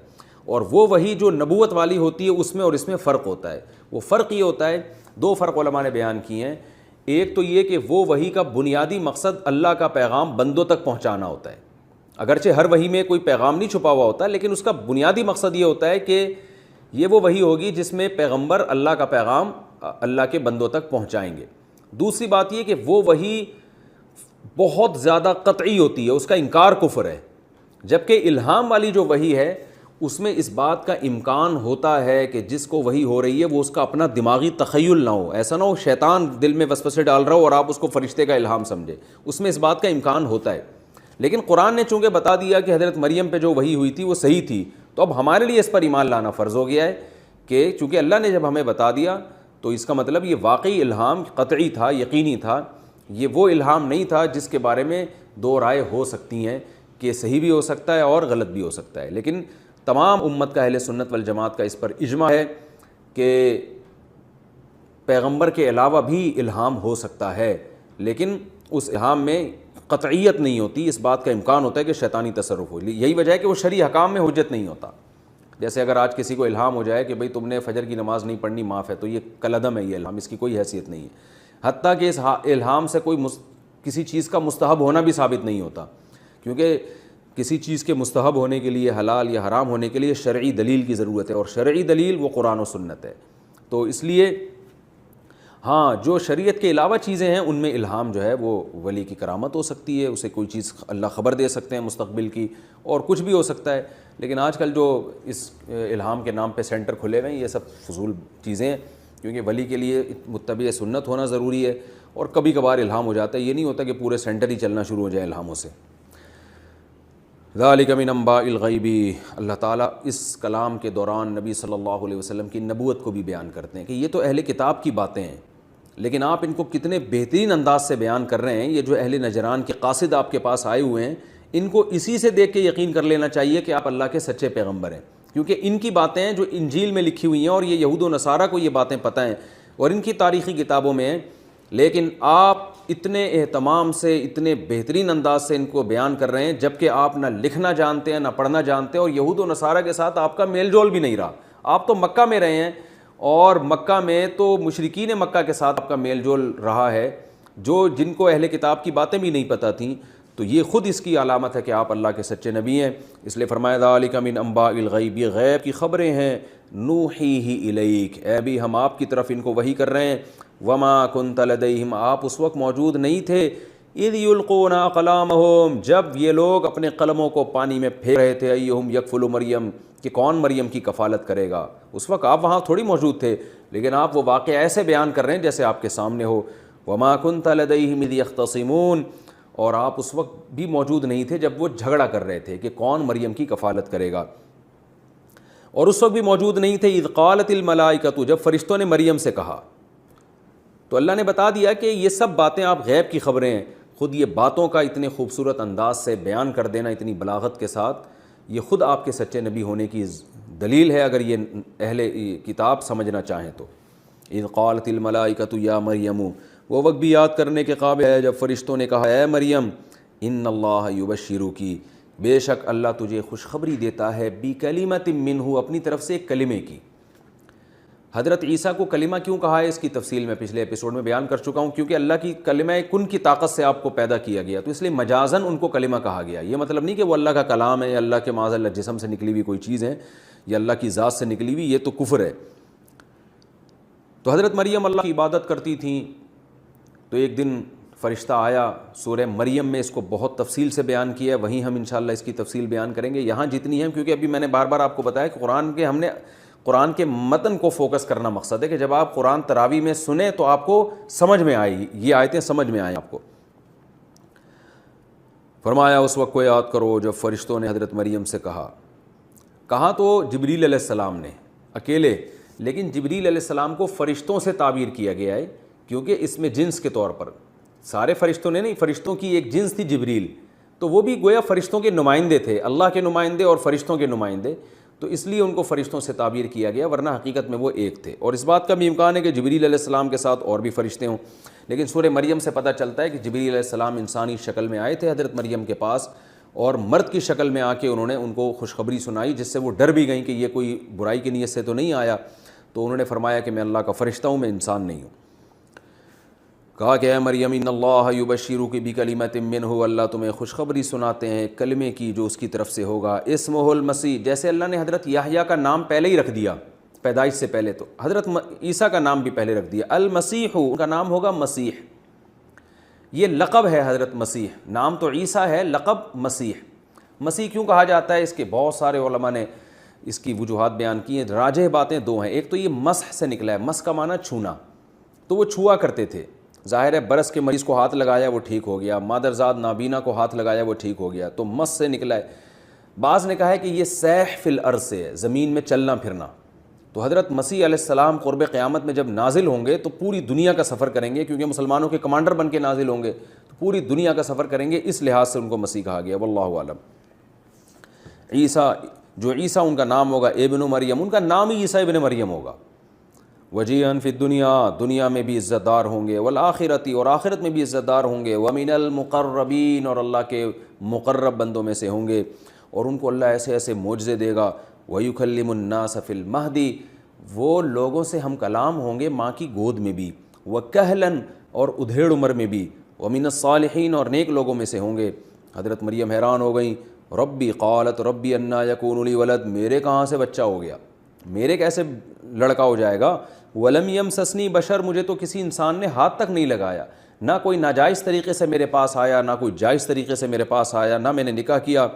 اور وہ وحی جو نبوت والی ہوتی ہے اس میں اور اس میں فرق ہوتا ہے۔ وہ فرق یہ ہوتا ہے، دو فرق علماء نے بیان کیے ہیں۔ ایک تو یہ کہ وہ وحی کا بنیادی مقصد اللہ کا پیغام بندوں تک پہنچانا ہوتا ہے، اگرچہ ہر وحی میں کوئی پیغام نہیں چھپا ہوا ہوتا، لیکن اس کا بنیادی مقصد یہ ہوتا ہے کہ یہ وہ وحی ہوگی جس میں پیغمبر اللہ کا پیغام اللہ کے بندوں تک پہنچائیں گے۔ دوسری بات یہ کہ وہ وحی بہت زیادہ قطعی ہوتی ہے، اس کا انکار کفر ہے، جبکہ الہام والی جو وحی ہے اس میں اس بات کا امکان ہوتا ہے کہ جس کو وحی ہو رہی ہے وہ اس کا اپنا دماغی تخیل نہ ہو، ایسا نہ ہو شیطان دل میں وسوسے ڈال رہا ہو اور آپ اس کو فرشتے کا الہام سمجھے، اس میں اس بات کا امکان ہوتا ہے۔ لیکن قرآن نے چونکہ بتا دیا کہ حضرت مریم پہ جو وحی ہوئی تھی وہ صحیح تھی، تو اب ہمارے لیے اس پر ایمان لانا فرض ہو گیا ہے کہ چونکہ اللہ نے جب ہمیں بتا دیا تو اس کا مطلب یہ واقعی الہام قطعی تھا، یقینی تھا، یہ وہ الہام نہیں تھا جس کے بارے میں دو رائے ہو سکتی ہیں کہ صحیح بھی ہو سکتا ہے اور غلط بھی ہو سکتا ہے۔ لیکن تمام امت کا اہل سنت والجماعت کا اس پر اجماع ہے کہ پیغمبر کے علاوہ بھی الہام ہو سکتا ہے، لیکن اس الہام میں قطعیت نہیں ہوتی، اس بات کا امکان ہوتا ہے کہ شیطانی تصرف ہو۔ یہی وجہ ہے کہ وہ شرعی حکام میں حجت نہیں ہوتا۔ جیسے اگر آج کسی کو الہام ہو جائے کہ بھئی تم نے فجر کی نماز نہیں پڑھنی، معاف ہے، تو یہ کالعدم ہے، یہ الہام، اس کی کوئی حیثیت نہیں ہے۔ حتیٰ کہ اس الہام سے کوئی کسی چیز کا مستحب ہونا بھی ثابت نہیں ہوتا، کیونکہ کسی چیز کے مستحب ہونے کے لیے، حلال یا حرام ہونے کے لیے شرعی دلیل کی ضرورت ہے، اور شرعی دلیل وہ قرآن و سنت ہے۔ تو اس لیے ہاں جو شریعت کے علاوہ چیزیں ہیں ان میں الہام جو ہے وہ ولی کی کرامت ہو سکتی ہے، اسے کوئی چیز اللہ خبر دے سکتے ہیں مستقبل کی، اور کچھ بھی ہو سکتا ہے۔ لیکن آج کل جو اس الہام کے نام پہ سینٹر کھلے ہوئے ہیں یہ سب فضول چیزیں ہیں، کیونکہ ولی کے لیے متبع سنت ہونا ضروری ہے، اور کبھی کبھار الہام ہو جاتا ہے، یہ نہیں ہوتا کہ پورے سینٹر ہی چلنا شروع ہو جائے الہاموں سے۔ ذالک من انباء الغیب، اللہ تعالیٰ اس کلام کے دوران نبی صلی اللہ علیہ وسلم کی نبوت کو بھی بیان کرتے ہیں کہ یہ تو اہل کتاب کی باتیں ہیں، لیکن آپ ان کو کتنے بہترین انداز سے بیان کر رہے ہیں۔ یہ جو اہل نجران کے قاصد آپ کے پاس آئے ہوئے ہیں، ان کو اسی سے دیکھ کے یقین کر لینا چاہیے کہ آپ اللہ کے سچے پیغمبر ہیں، کیونکہ ان کی باتیں ہیں جو انجیل میں لکھی ہوئی ہیں، اور یہ یہود و نصارہ کو یہ باتیں پتہ ہیں اور ان کی تاریخی کتابوں میں ہیں، لیکن آپ اتنے اہتمام سے، اتنے بہترین انداز سے ان کو بیان کر رہے ہیں، جبکہ آپ نہ لکھنا جانتے ہیں نہ پڑھنا جانتے ہیں، اور یہود و نصارہ کے ساتھ آپ کا میل جول بھی نہیں رہا۔ آپ تو مکہ میں رہے ہیں، اور مکہ میں تو مشرکین مکہ کے ساتھ آپ کا میل جول رہا ہے، جو جن کو اہل کتاب کی باتیں بھی نہیں پتہ تھیں۔ تو یہ خود اس کی علامت ہے کہ آپ اللہ کے سچے نبی ہیں۔ اس لیے فرمایا ذالک من انباء الغیب، یہ غیب کی خبریں ہیں، نوحیہ الیک، اے بھی ہم آپ کی طرف ان کو وحی کر رہے ہیں۔ وما کنت لدیہم، آپ اس وقت موجود نہیں تھے، اذ یلقون اقلامہم، جب یہ لوگ اپنے قلموں کو پانی میں پھینک رہے تھے، ایہم یکفل مریم، کہ کون مریم کی کفالت کرے گا۔ اس وقت آپ وہاں تھوڑی موجود تھے، لیکن آپ وہ واقعہ ایسے بیان کر رہے ہیں جیسے آپ کے سامنے ہو۔ وما کنت لدیہم اذ یختصمون، اور آپ اس وقت بھی موجود نہیں تھے جب وہ جھگڑا کر رہے تھے کہ کون مریم کی کفالت کرے گا، اور اس وقت بھی موجود نہیں تھے اذ قالت الملائکۃ، جب فرشتوں نے مریم سے کہا۔ تو اللہ نے بتا دیا کہ یہ سب باتیں آپ غیب کی خبریں ہیں، خود یہ باتوں کا اتنے خوبصورت انداز سے بیان کر دینا اتنی بلاغت کے ساتھ، یہ خود آپ کے سچے نبی ہونے کی دلیل ہے اگر یہ اہل کتاب سمجھنا چاہیں تو۔ اذ قالت الملائکۃ یا مریم، وہ وقت بھی یاد کرنے کے قابل ہے جب فرشتوں نے کہا اے مریم ان اللہ یبشرکی، بے شک اللہ تجھے خوشخبری دیتا ہے بکلمۃ منہ، اپنی طرف سے ایک کلمے کی۔ حضرت عیسیٰ کو کلمہ کیوں کہا ہے اس کی تفصیل میں پچھلے ایپیسوڈ میں بیان کر چکا ہوں، کیونکہ اللہ کی کلمہ کن کی طاقت سے آپ کو پیدا کیا گیا، تو اس لیے مجازاً ان کو کلمہ کہا گیا۔ یہ مطلب نہیں کہ وہ اللہ کا کلام ہے یا اللہ کے معاذ اللہ جسم سے نکلی ہوئی کوئی چیز ہے یا اللہ کی ذات سے نکلی ہوئی، یہ تو کفر ہے۔ تو حضرت مریم اللہ کی عبادت کرتی تھیں، تو ایک دن فرشتہ آیا، سورہ مریم میں اس کو بہت تفصیل سے بیان کیا ہے، وہیں ہم انشاءاللہ اس کی تفصیل بیان کریں گے، یہاں جتنی ہے کیونکہ ابھی میں نے بار بار آپ کو بتایا کہ ہم نے قرآن کے متن کو فوکس کرنا مقصد ہے کہ جب آپ قرآن تراویح میں سنیں تو آپ کو سمجھ میں آئے، یہ آیتیں سمجھ میں آئیں آپ کو۔ فرمایا اس وقت کو یاد کرو جب فرشتوں نے حضرت مریم سے کہا تو جبریل علیہ السلام نے اکیلے، لیکن جبریل علیہ السلام کو فرشتوں سے تعبیر کیا گیا ہے کیونکہ اس میں جنس کے طور پر سارے فرشتوں نے نہیں، فرشتوں کی ایک جنس تھی جبریل، تو وہ بھی گویا فرشتوں کے نمائندے تھے، اللہ کے نمائندے اور فرشتوں کے نمائندے، تو اس لیے ان کو فرشتوں سے تعبیر کیا گیا، ورنہ حقیقت میں وہ ایک تھے۔ اور اس بات کا بھی امکان ہے کہ جبریل علیہ السلام کے ساتھ اور بھی فرشتے ہوں، لیکن سورہ مریم سے پتہ چلتا ہے کہ جبریل علیہ السلام انسانی شکل میں آئے تھے حضرت مریم کے پاس، اور مرد کی شکل میں آ کے انہوں نے ان کو خوشخبری سنائی، جس سے وہ ڈر بھی گئیں کہ یہ کوئی برائی کی نیت سے تو نہیں آیا، تو انہوں نے فرمایا کہ میں اللہ کا فرشتہ ہوں، میں انسان نہیں ہوں۔ کہا کہ اے مریم ان اللہ یبشرک بکلمۃ منہ، اللہ تمہیں خوشخبری سناتے ہیں کلمے کی جو اس کی طرف سے ہوگا، اسمہ المسیح، جیسے اللہ نے حضرت یحییٰ کا نام پہلے ہی رکھ دیا پیدائش سے پہلے، تو حضرت عیسیٰ کا نام بھی پہلے رکھ دیا، المسیح، ان کا نام ہوگا مسیح، یہ لقب ہے حضرت مسیح، نام تو عیسیٰ ہے، لقب مسیح۔ مسیح کیوں کہا جاتا ہے اس کے بہت سارے علماء نے اس کی وجوہات بیان کی ہیں، راجح باتیں دو ہیں، ایک تو یہ مسح سے نکلا ہے، مسح کا معنی چھونا، تو وہ چھوا کرتے تھے، ظاہر ہے برس کے مریض کو ہاتھ لگایا وہ ٹھیک ہو گیا، مادرزاد نابینا کو ہاتھ لگایا وہ ٹھیک ہو گیا، تو مس سے نکلا ہے۔ بعض نے کہا ہے کہ یہ سیح فی الارض سے ہے، زمین میں چلنا پھرنا، تو حضرت مسیح علیہ السلام قرب قیامت میں جب نازل ہوں گے تو پوری دنیا کا سفر کریں گے، کیونکہ مسلمانوں کے کمانڈر بن کے نازل ہوں گے تو پوری دنیا کا سفر کریں گے، اس لحاظ سے ان کو مسیح کہا گیا، واللہ اعلم۔ عیسیٰ، جو عیسیٰ ان کا نام ہوگا ابن مریم، ان کا نام ہی عیسیٰ ابن مریم ہوگا، وجیہاً فی الدنیا، دنیا میں بھی عزت دار ہوں گے، والآخرتی، اور آخرت میں بھی عزت دار ہوں گے، ومن المقربین، اور اللہ کے مقرب بندوں میں سے ہوں گے، اور ان کو اللہ ایسے ایسے معجزے دے گا، ویکلم الناس فی المہدی، وہ لوگوں سے ہم کلام ہوں گے ماں کی گود میں بھی، وکہلاً، اور ادھیڑ عمر میں بھی، ومن الصالحین، اور نیک لوگوں میں سے ہوں گے۔ حضرت مریم حیران ہو گئیں، ربی، قالت ربی انا یکون لی ولد، میرے کہاں سے بچہ ہو گیا، میرے کیسے لڑکا ہو جائے گا، ولم یمسسنی بشر، مجھے تو کسی انسان نے ہاتھ تک نہیں لگایا، نہ کوئی ناجائز طریقے سے میرے پاس آیا، نہ کوئی جائز طریقے سے میرے پاس آیا، نہ میں نے نکاح کیا۔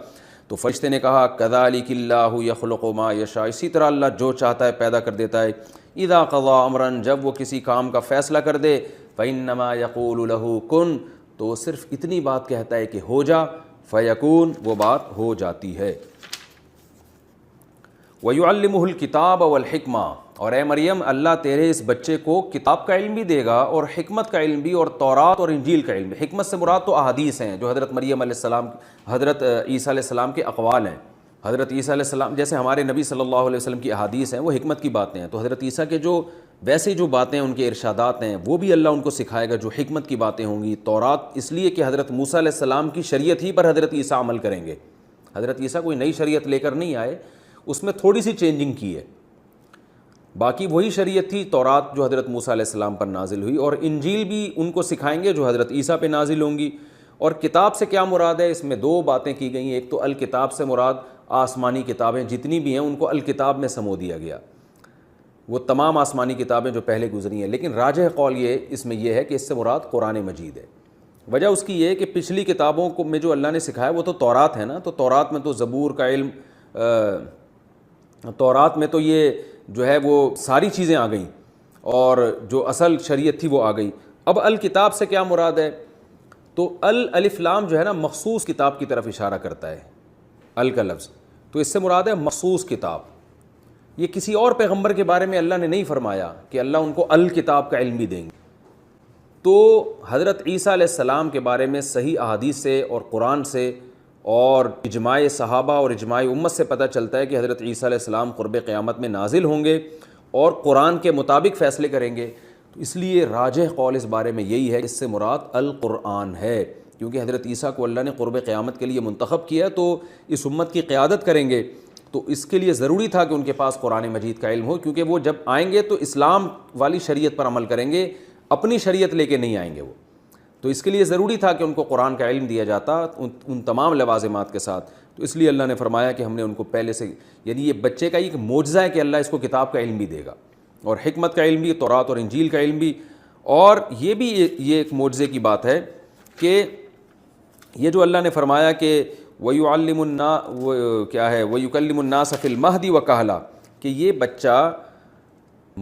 تو فرشتے نے کہا کذالک اللہ یخلق ما یشاء، اسی طرح اللہ جو چاہتا ہے پیدا کر دیتا ہے، اذا قضى امرا، جب وہ کسی کام کا فیصلہ کر دے، فانما یقول له کن، تو وہ صرف اتنی بات کہتا ہے کہ ہو جا، فیکون، وہ بات ہو جاتی ہے۔ وَيُعَلِّمُهُ الْكِتَابَ وَالْحِكْمَةَ، اور اے مریم اللہ تیرے اس بچے کو کتاب کا علم بھی دے گا اور حکمت کا علم بھی، اور تورات اور انجیل کا علم بھی۔ حکمت سے مراد تو احادیث ہیں جو حضرت مریم علیہ السلام، حضرت عیسیٰ علیہ السلام کے اقوال ہیں۔ حضرت عیسیٰ علیہ السلام جیسے ہمارے نبی صلی اللہ علیہ وسلم کی احادیث ہیں وہ حکمت کی باتیں ہیں، تو حضرت عیسیٰ کے جو ویسے جو باتیں ان کے ارشادات ہیں وہ بھی اللہ ان کو سکھائے گا، جو حکمت کی باتیں ہوں گی۔ تورات اس لیے کہ حضرت موسیٰ علیہ السلام کی شریعت ہی پر حضرت عیسیٰ عمل کریں گے، حضرت عیسیٰ کوئی نئی شریعت لے کر نہیں آئے، اس میں تھوڑی سی چینجنگ کی ہے، باقی وہی شریعت تھی تورات جو حضرت موسیٰ علیہ السلام پر نازل ہوئی، اور انجیل بھی ان کو سکھائیں گے جو حضرت عیسیٰ پہ نازل ہوں گی۔ اور کتاب سے کیا مراد ہے، اس میں دو باتیں کی گئی ہیں، ایک تو الکتاب سے مراد آسمانی کتابیں جتنی بھی ہیں ان کو الکتاب میں سمو دیا گیا، وہ تمام آسمانی کتابیں جو پہلے گزری ہیں، لیکن راجح قول یہ اس میں یہ ہے کہ اس سے مراد قرآن مجید ہے۔ وجہ اس کی یہ ہے کہ پچھلی کتابوں کو میں جو اللہ نے سکھایا وہ تو تورات ہے نا، تو تورات میں تو زبور کا علم، تورات میں تو یہ جو ہے وہ ساری چیزیں آ گئیں، اور جو اصل شریعت تھی وہ آ گئی۔ اب الکتاب سے کیا مراد ہے، تو الف لام جو ہے نا مخصوص کتاب کی طرف اشارہ کرتا ہے، ال کا لفظ، تو اس سے مراد ہے مخصوص کتاب۔ یہ کسی اور پیغمبر کے بارے میں اللہ نے نہیں فرمایا کہ اللہ ان کو الکتاب کا علم بھی دیں گے۔ تو حضرت عیسیٰ علیہ السلام کے بارے میں صحیح احادیث سے اور قرآن سے اور اجماع صحابہ اور اجماع امت سے پتہ چلتا ہے کہ حضرت عیسیٰ علیہ السلام قرب قیامت میں نازل ہوں گے اور قرآن کے مطابق فیصلے کریں گے۔ تو اس لیے راجح قول اس بارے میں یہی ہے، اس سے مراد القرآن ہے، کیونکہ حضرت عیسیٰ کو اللہ نے قرب قیامت کے لیے منتخب کیا تو اس امت کی قیادت کریں گے، تو اس کے لیے ضروری تھا کہ ان کے پاس قرآن مجید کا علم ہو، کیونکہ وہ جب آئیں گے تو اسلام والی شریعت پر عمل کریں گے، اپنی شریعت لے کے نہیں آئیں گے وہ، تو اس کے لیے ضروری تھا کہ ان کو قرآن کا علم دیا جاتا ان تمام لوازمات کے ساتھ۔ تو اس لیے اللہ نے فرمایا کہ ہم نے ان کو پہلے سے، یعنی یہ بچے کا ایک معجزہ ہے کہ اللہ اس کو کتاب کا علم بھی دے گا اور حکمت کا علم بھی، تورات اور انجیل کا علم بھی، اور یہ بھی یہ ایک معجزے کی بات ہے کہ یہ جو اللہ نے فرمایا کہ وَيُعَلِّمُ کیا ہے وَيُكَلِّمُ النَّاسَ فِي الْمَهْدِ وَكَهْلًا، کہ یہ بچہ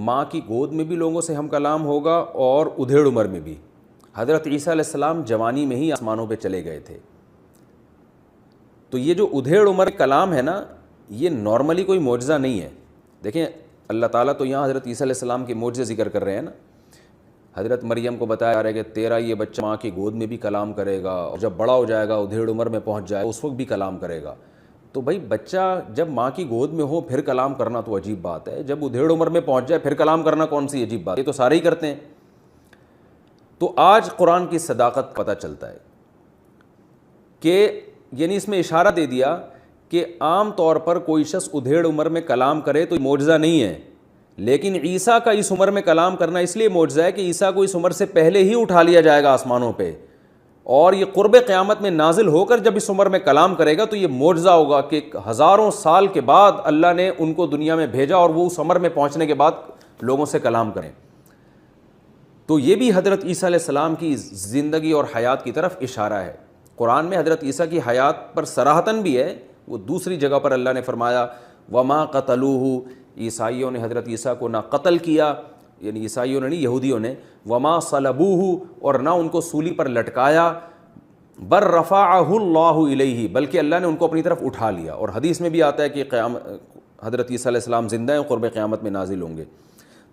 ماں کی گود میں بھی لوگوں سے ہم کلام ہوگا اور ادھیڑ عمر میں بھی۔ حضرت عیسیٰ علیہ السلام جوانی میں ہی آسمانوں پہ چلے گئے تھے، تو یہ جو ادھیڑ عمر کلام ہے نا، یہ نارملی کوئی معجزہ نہیں ہے۔ دیکھیں اللہ تعالیٰ تو یہاں حضرت عیسیٰ علیہ السلام کے معجزے ذکر کر رہے ہیں نا، حضرت مریم کو بتایا جا رہا ہے کہ تیرا یہ بچہ ماں کی گود میں بھی کلام کرے گا، اور جب بڑا ہو جائے گا ادھیڑ عمر میں پہنچ جائے اس وقت بھی کلام کرے گا۔ تو بھائی بچہ جب ماں کی گود میں ہو پھر کلام کرنا تو عجیب بات ہے، جب ادھیڑ عمر میں پہنچ جائے پھر کلام کرنا کون سی عجیب بات ہے، یہ تو سارے ہی کرتے ہیں۔ تو آج قرآن کی صداقت پتہ چلتا ہے کہ یعنی اس میں اشارہ دے دیا کہ عام طور پر کوئی شخص ادھیڑ عمر میں کلام کرے تو معجزہ نہیں ہے، لیکن عیسیٰ کا اس عمر میں کلام کرنا اس لیے معجزہ ہے کہ عیسیٰ کو اس عمر سے پہلے ہی اٹھا لیا جائے گا آسمانوں پہ، اور یہ قرب قیامت میں نازل ہو کر جب اس عمر میں کلام کرے گا تو یہ معجزہ ہوگا کہ ہزاروں سال کے بعد اللہ نے ان کو دنیا میں بھیجا اور وہ اس عمر میں پہنچنے کے بعد لوگوں سے کلام کریں۔ تو یہ بھی حضرت عیسیٰ علیہ السلام کی زندگی اور حیات کی طرف اشارہ ہے۔ قرآن میں حضرت عیسیٰ کی حیات پر صراحتاً بھی ہے، وہ دوسری جگہ پر اللہ نے فرمایا وما قتلوہ، عیسائیوں نے حضرت عیسیٰ کو نہ قتل کیا، یعنی عیسائیوں نے نہیں یہودیوں نے، وما صلبوہ، اور نہ ان کو سولی پر لٹکایا، بر رفعہ اللہ الیہ، بلکہ اللہ نے ان کو اپنی طرف اٹھا لیا۔ اور حدیث میں بھی آتا ہے کہ حضرت عیسیٰ علیہ السلام زندہ ہیں، قرب قیامت میں نازل ہوں گے۔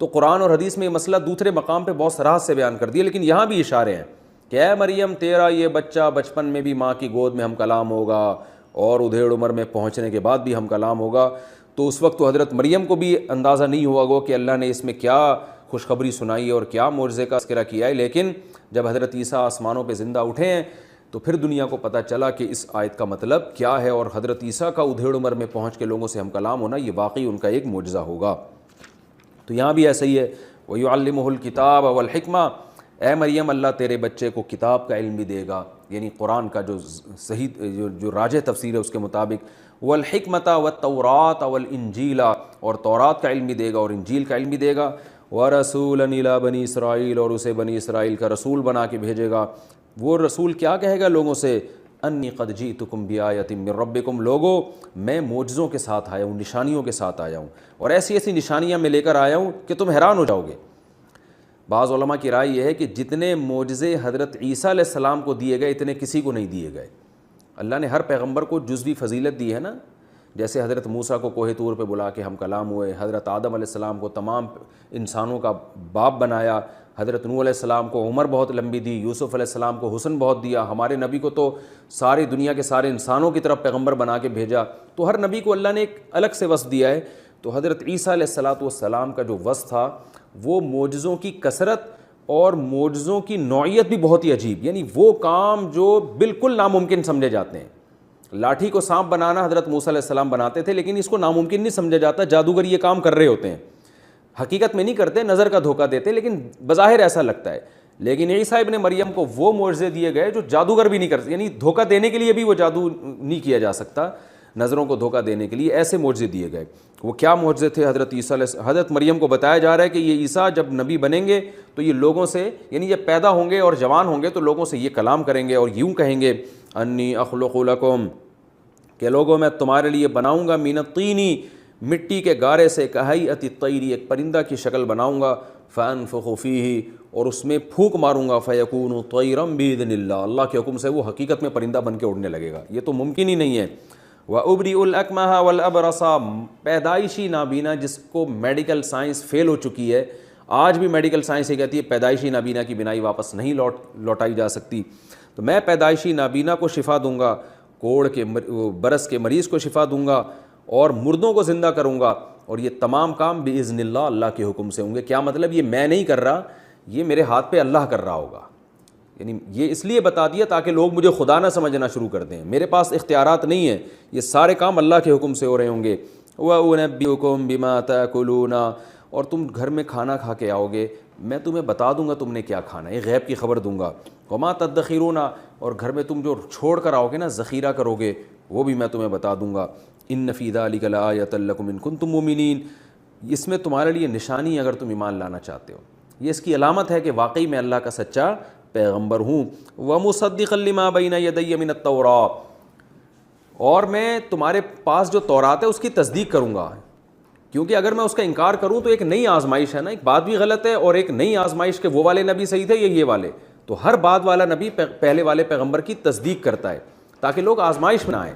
تو قرآن اور حدیث میں یہ مسئلہ دوسرے مقام پہ بہت صراحت سے بیان کر دیا، لیکن یہاں بھی اشارے ہیں کہ اے مریم تیرا یہ بچہ بچپن میں بھی ماں کی گود میں ہم کلام ہوگا اور ادھیڑ عمر میں پہنچنے کے بعد بھی ہم کلام ہوگا۔ تو اس وقت تو حضرت مریم کو بھی اندازہ نہیں ہوا گو کہ اللہ نے اس میں کیا خوشخبری سنائی ہے اور کیا معجزے کا تذکرہ کیا ہے، لیکن جب حضرت عیسیٰ آسمانوں پہ زندہ اٹھے ہیں تو پھر دنیا کو پتہ چلا کہ اس آیت کا مطلب کیا ہے، اور حضرت عیسیٰ کا ادھیڑ عمر میں پہنچ کے لوگوں سے ہم کلام ہونا یہ واقعی ان کا ایک معجزہ ہوگا۔ تو یہاں بھی ایسا ہی ہے وَيُعَلِّمُهُ الْكِتَابَ وَالْحِكْمَةَ، اے مریم اللہ تیرے بچے کو کتاب کا علم بھی دے گا، یعنی قرآن کا جو صحیح جو راجح تفسیر ہے اس کے مطابق، وَالْحِكْمَةَ وَالتَّوْرَاةَ وَالْإِنْجِيلَ، اور تورات کا علم بھی دے گا اور انجیل کا علم بھی دے گا، وَرَسُولًا إِلَىٰ بَنِي إِسْرَائِيلَ، اور اسے بنی اسرائیل کا رسول بنا کے بھیجے گا۔ وہ رسول کیا کہے گا لوگوں سے، انی قد جئتکم بآیۃ من ربکم، لوگو میں معجزوں کے ساتھ آیا ہوں، نشانیوں کے ساتھ آیا ہوں، اور ایسی ایسی نشانیاں میں لے کر آیا ہوں کہ تم حیران ہو جاؤ گے۔ بعض علماء کی رائے یہ ہے کہ جتنے معجزے حضرت عیسیٰ علیہ السلام کو دیے گئے اتنے کسی کو نہیں دیے گئے۔ اللہ نے ہر پیغمبر کو جزوی فضیلت دی ہے نا، جیسے حضرت موسیٰ کو کوہ طور پہ بلا کے ہم کلام ہوئے، حضرت آدم علیہ السلام کو تمام انسانوں کا باپ بنایا، حضرت نوح علیہ السلام کو عمر بہت لمبی دی، یوسف علیہ السلام کو حسن بہت دیا، ہمارے نبی کو تو ساری دنیا کے سارے انسانوں کی طرف پیغمبر بنا کے بھیجا۔ تو ہر نبی کو اللہ نے ایک الگ سے وصف دیا ہے۔ تو حضرت عیسیٰ علیہ السلام کا جو وصف تھا وہ معجزوں کی کثرت اور معجزوں کی نوعیت بھی بہت ہی عجیب، یعنی وہ کام جو بالکل ناممکن سمجھے جاتے ہیں۔ لاٹھی کو سانپ بنانا حضرت موسیٰ علیہ السلام بناتے تھے، لیکن اس کو ناممکن نہیں سمجھا جاتا، جادوگر یہ کام کر رہے ہوتے ہیں، حقیقت میں نہیں کرتے، نظر کا دھوکہ دیتے، لیکن بظاہر ایسا لگتا ہے۔ لیکن عیسیٰ ابن مریم کو وہ معجزے دیے گئے جو جادوگر بھی نہیں کرتے، یعنی دھوکہ دینے کے لیے بھی وہ جادو نہیں کیا جا سکتا، نظروں کو دھوکہ دینے کے لیے ایسے معجزے دیے گئے۔ وہ کیا معجزے تھے حضرت مریم کو بتایا جا رہا ہے کہ یہ عیسیٰ جب نبی بنیں گے تو یہ لوگوں سے، یعنی جب پیدا ہوں گے اور جوان ہوں گے تو لوگوں سے یہ کلام کریں گے اور یوں کہیں گے انی اخلق لکم، کہ لوگوں میں تمہارے لیے بناؤں گا من الطین، مٹی کے گارے سے، کہیئۃ الطیر، ایک پرندہ کی شکل بناؤں گا، فانفخ فیہ، اور اس میں پھونک ماروں گا، فیکون طیرا باذن اللہ، اللہ کے حکم سے وہ حقیقت میں پرندہ بن کے اڑنے لگے گا۔ یہ تو ممکن ہی نہیں ہے۔ وَأُبْرِئُ الْأَكْمَحَ وَالْأَبْرَصَ، پیدائشی نابینا جس کو میڈیکل سائنس فیل ہو چکی ہے، آج بھی میڈیکل سائنس یہ کہتی ہے پیدائشی نابینا کی بینائی واپس نہیں لوٹائی جا سکتی، تو میں پیدائشی نابینا کو شفا دوں گا، کوڑ کے برس کے مریض کو شفا دوں گا، اور مردوں کو زندہ کروں گا، اور یہ تمام کام بِإِذْنِ اللہ، اللہ کے حکم سے ہوں گے۔ کیا مطلب؟ یہ میں نہیں کر رہا، یہ میرے ہاتھ پہ اللہ کر رہا ہوگا۔ یعنی یہ اس لیے بتا دیا تاکہ لوگ مجھے خدا نہ سمجھنا شروع کر دیں، میرے پاس اختیارات نہیں ہیں، یہ سارے کام اللہ کے حکم سے ہو رہے ہوں گے۔ وَأُنَبِّئُكُم بِمَا تَأْكُلُونَ، اور تم گھر میں کھانا کھا کے آؤ گے، میں تمہیں بتا دوں گا تم نے کیا کھانا ہے، یہ غیب کی خبر دوں گا۔ وَمَا تَدَّخِرُونَ، اور گھر میں تم جو چھوڑ کر آؤ گے نا، ذخیرہ کرو گے، وہ بھی میں تمہیں بتا دوں گا۔ إِنَّ فِي ذَلِكَ لَآيَةً لَكُمْ إِن كُنتُم مُؤْمِنِينَ، اس میں تمہارے لیے نشانی ہے اگر تم ایمان لانا چاہتے ہو، یہ اس کی علامت ہے کہ واقعی میں اللہ کا سچا پیغمبر ہوں۔ وَمُصَدِّقًا لِمَا بَيْنَ يَدَيَّ مِنَ التَّوْرَاةِ، اور میں تمہارے پاس جو تورات ہے اس کی تصدیق کروں گا، کیونکہ اگر میں اس کا انکار کروں تو ایک نئی آزمائش ہے نا، ایک بات بھی غلط ہے، اور ایک نئی آزمائش کے وہ والے نبی صحیح تھے یا یہ والے، تو ہر بعد والا نبی پہلے والے پیغمبر کی تصدیق کرتا ہے تاکہ لوگ آزمائش میں نہ آئیں۔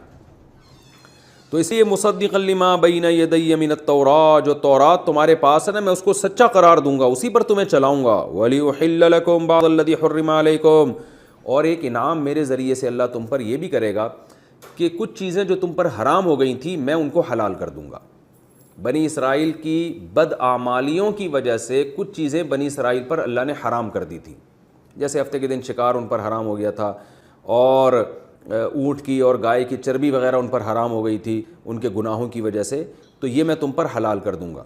تو اس لیے مصدقا لما بین یدی من التوراۃ، جو تورات تمہارے پاس ہے نا، میں اس کو سچا قرار دوں گا، اسی پر تمہیں چلاؤں گا۔ وَلِأُحِلَّ لَكُم بَعْضَ الَّذِي حُرِّمَ عَلَيْكُمْ، اور ایک انعام میرے ذریعے سے اللہ تم پر یہ بھی کرے گا کہ کچھ چیزیں جو تم پر حرام ہو گئی تھیں میں ان کو حلال کر دوں گا۔ بنی اسرائیل کی بدعمالیوں کی وجہ سے کچھ چیزیں بنی اسرائیل پر اللہ نے حرام کر دی تھی، جیسے ہفتے کے دن شکار ان پر حرام ہو گیا تھا، اور اونٹ کی اور گائے کی چربی وغیرہ ان پر حرام ہو گئی تھی ان کے گناہوں کی وجہ سے، تو یہ میں تم پر حلال کر دوں گا۔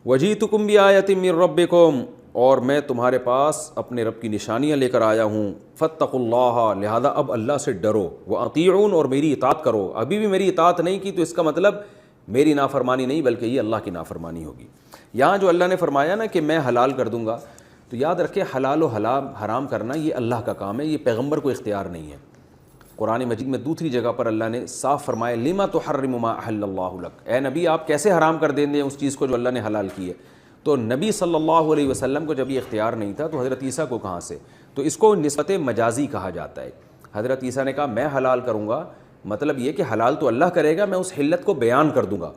وَجِئْتُكُم بِآيَةٍ مِّن رَبِّكُم، اور میں تمہارے پاس اپنے رب کی نشانیاں لے کر آیا ہوں۔ فَاتَّقُوا اللَّهَ، لہذا اب اللہ سے ڈرو، وَأَطِيعُونِ، اور میری اطاعت کرو۔ ابھی بھی میری اطاعت نہیں کی تو اس کا مطلب میری نافرمانی نہیں بلکہ یہ اللہ کی نافرمانی ہوگی۔ یہاں جو اللہ نے فرمایا نا کہ میں حلال کر دوں گا، تو یاد رکھے حلال و حرام کرنا یہ اللہ کا کام ہے، یہ پیغمبر کو اختیار نہیں ہے۔ قرآن مجید میں دوسری جگہ پر اللہ نے صاف فرمایا لِمَ تُحَرِّمُ مَا أَحَلَّ اللَّهُ لَكَ، اے نبی آپ کیسے حرام کر دیں گے اس چیز کو جو اللہ نے حلال کی ہے۔ تو نبی صلی اللہ علیہ وسلم کو جب یہ اختیار نہیں تھا تو حضرت عیسیٰ کو کہاں سے؟ تو اس کو نسبت مجازی کہا جاتا ہے۔ حضرت عیسیٰ نے کہا میں حلال کروں گا، مطلب یہ کہ حلال تو اللہ کرے گا، میں اس حلت کو بیان کر دوں گا،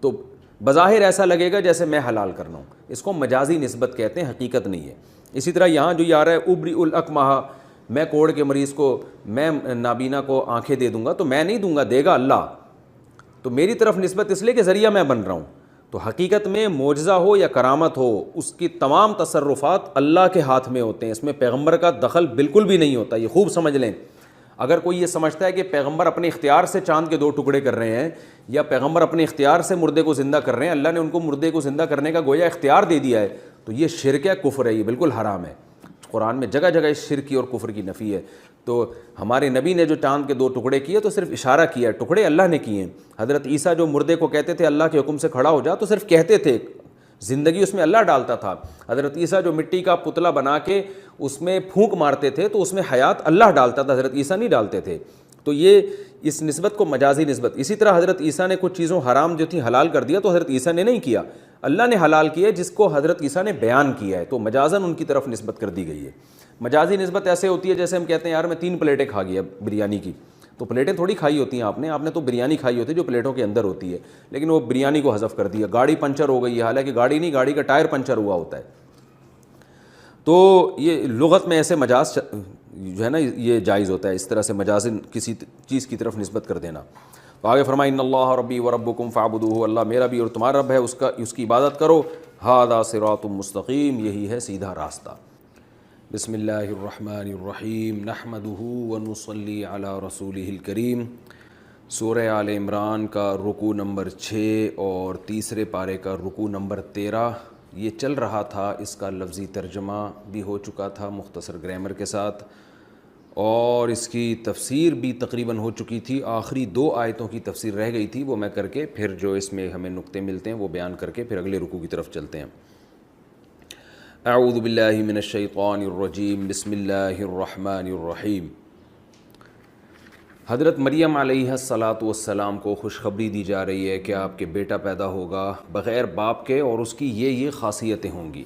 تو بظاہر ایسا لگے گا جیسے میں حلال کرنا ہوں، اس کو مجازی نسبت کہتے ہیں، حقیقت نہیں ہے۔ اسی طرح یہاں جو یہ آ رہا ہے ابری الأکمہ، میں کوڑ کے مریض کو، میں نابینا کو آنکھیں دے دوں گا، تو میں نہیں دوں گا، دے گا اللہ، تو میری طرف نسبت اس لیے کہ ذریعہ میں بن رہا ہوں۔ تو حقیقت میں معجزہ ہو یا کرامت ہو، اس کی تمام تصرفات اللہ کے ہاتھ میں ہوتے ہیں، اس میں پیغمبر کا دخل بالکل بھی نہیں ہوتا، یہ خوب سمجھ لیں۔ اگر کوئی یہ سمجھتا ہے کہ پیغمبر اپنے اختیار سے چاند کے 2 ٹکڑے کر رہے ہیں، یا پیغمبر اپنے اختیار سے مردے کو زندہ کر رہے ہیں، اللہ نے ان کو مردے کو زندہ کرنے کا گویا اختیار دے دیا ہے، تو یہ شرک ہے، کفر ہے، یہ بالکل حرام ہے۔ قرآن میں جگہ جگہ اس شرک کی اور کفر کی نفی ہے۔ تو ہمارے نبی نے جو چاند کے 2 ٹکڑے کیے تو صرف اشارہ کیا ہے، ٹکڑے اللہ نے کیے ہیں۔ حضرت عیسیٰ جو مردے کو کہتے تھے اللہ کے حکم سے کھڑا ہو جا، تو صرف کہتے تھے، زندگی اس میں اللہ ڈالتا تھا۔ حضرت عیسیٰ جو مٹی کا پتلا بنا کے اس میں پھونک مارتے تھے تو اس میں حیات اللہ ڈالتا تھا، حضرت عیسیٰ نہیں ڈالتے تھے۔ تو یہ اس نسبت کو مجازی نسبت۔ اسی طرح حضرت عیسیٰ نے کچھ چیزوں حرام جو تھی حلال کر دیا، تو حضرت عیسیٰ نے نہیں کیا، اللہ نے حلال کیا جس کو حضرت عیسیٰ نے بیان کیا ہے، تو مجازاً ان کی طرف نسبت کر دی گئی ہے۔ مجازی نسبت ایسے ہوتی ہے جیسے ہم کہتے ہیں یار میں 3 پلیٹیں کھا گیا بریانی کی، تو پلیٹیں تھوڑی کھائی ہوتی ہیں آپ نے تو بریانی کھائی ہوتی ہے جو پلیٹوں کے اندر ہوتی ہے، لیکن وہ بریانی کو حذف کر دیا۔ گاڑی پنچر ہو گئی ہے، حالانکہ گاڑی نہیں، گاڑی کا ٹائر پنچر ہوا ہوتا ہے۔ تو یہ لغت میں ایسے مجاز جو ہے نا یہ جائز ہوتا ہے، اس طرح سے مجازن کسی چیز کی طرف نسبت کر دینا۔ تو آگے فرمایا ان اللہ ربی و ربکم فاعبدوہ، اللہ میرا بھی اور تمہارا رب ہے، اس کی عبادت کرو۔ ھذا صراط مستقیم، یہی ہے سیدھا راستہ۔ بسم اللہ الرحمن الرحیم، نحمدہ ونصلی علی رسولہ الکریم۔ سورہ آل عمران کا رکوع نمبر 6 اور تیسرے پارے کا رکوع نمبر 13 یہ چل رہا تھا، اس کا لفظی ترجمہ بھی ہو چکا تھا مختصر گرامر کے ساتھ، اور اس کی تفسیر بھی تقریباً ہو چکی تھی۔ آخری 2 آیتوں کی تفسیر رہ گئی تھی، وہ میں کر کے پھر جو اس میں ہمیں نقطے ملتے ہیں وہ بیان کر کے پھر اگلے رکوع کی طرف چلتے ہیں۔ اعوذ باللہ من الشیطان الرجیم، بسم اللہ الرحمن الرحیم۔ حضرت مریم علیہ الصلاۃ والسلام کو خوشخبری دی جا رہی ہے کہ آپ کے بیٹا پیدا ہوگا بغیر باپ کے، اور اس کی یہ خاصیتیں ہوں گی۔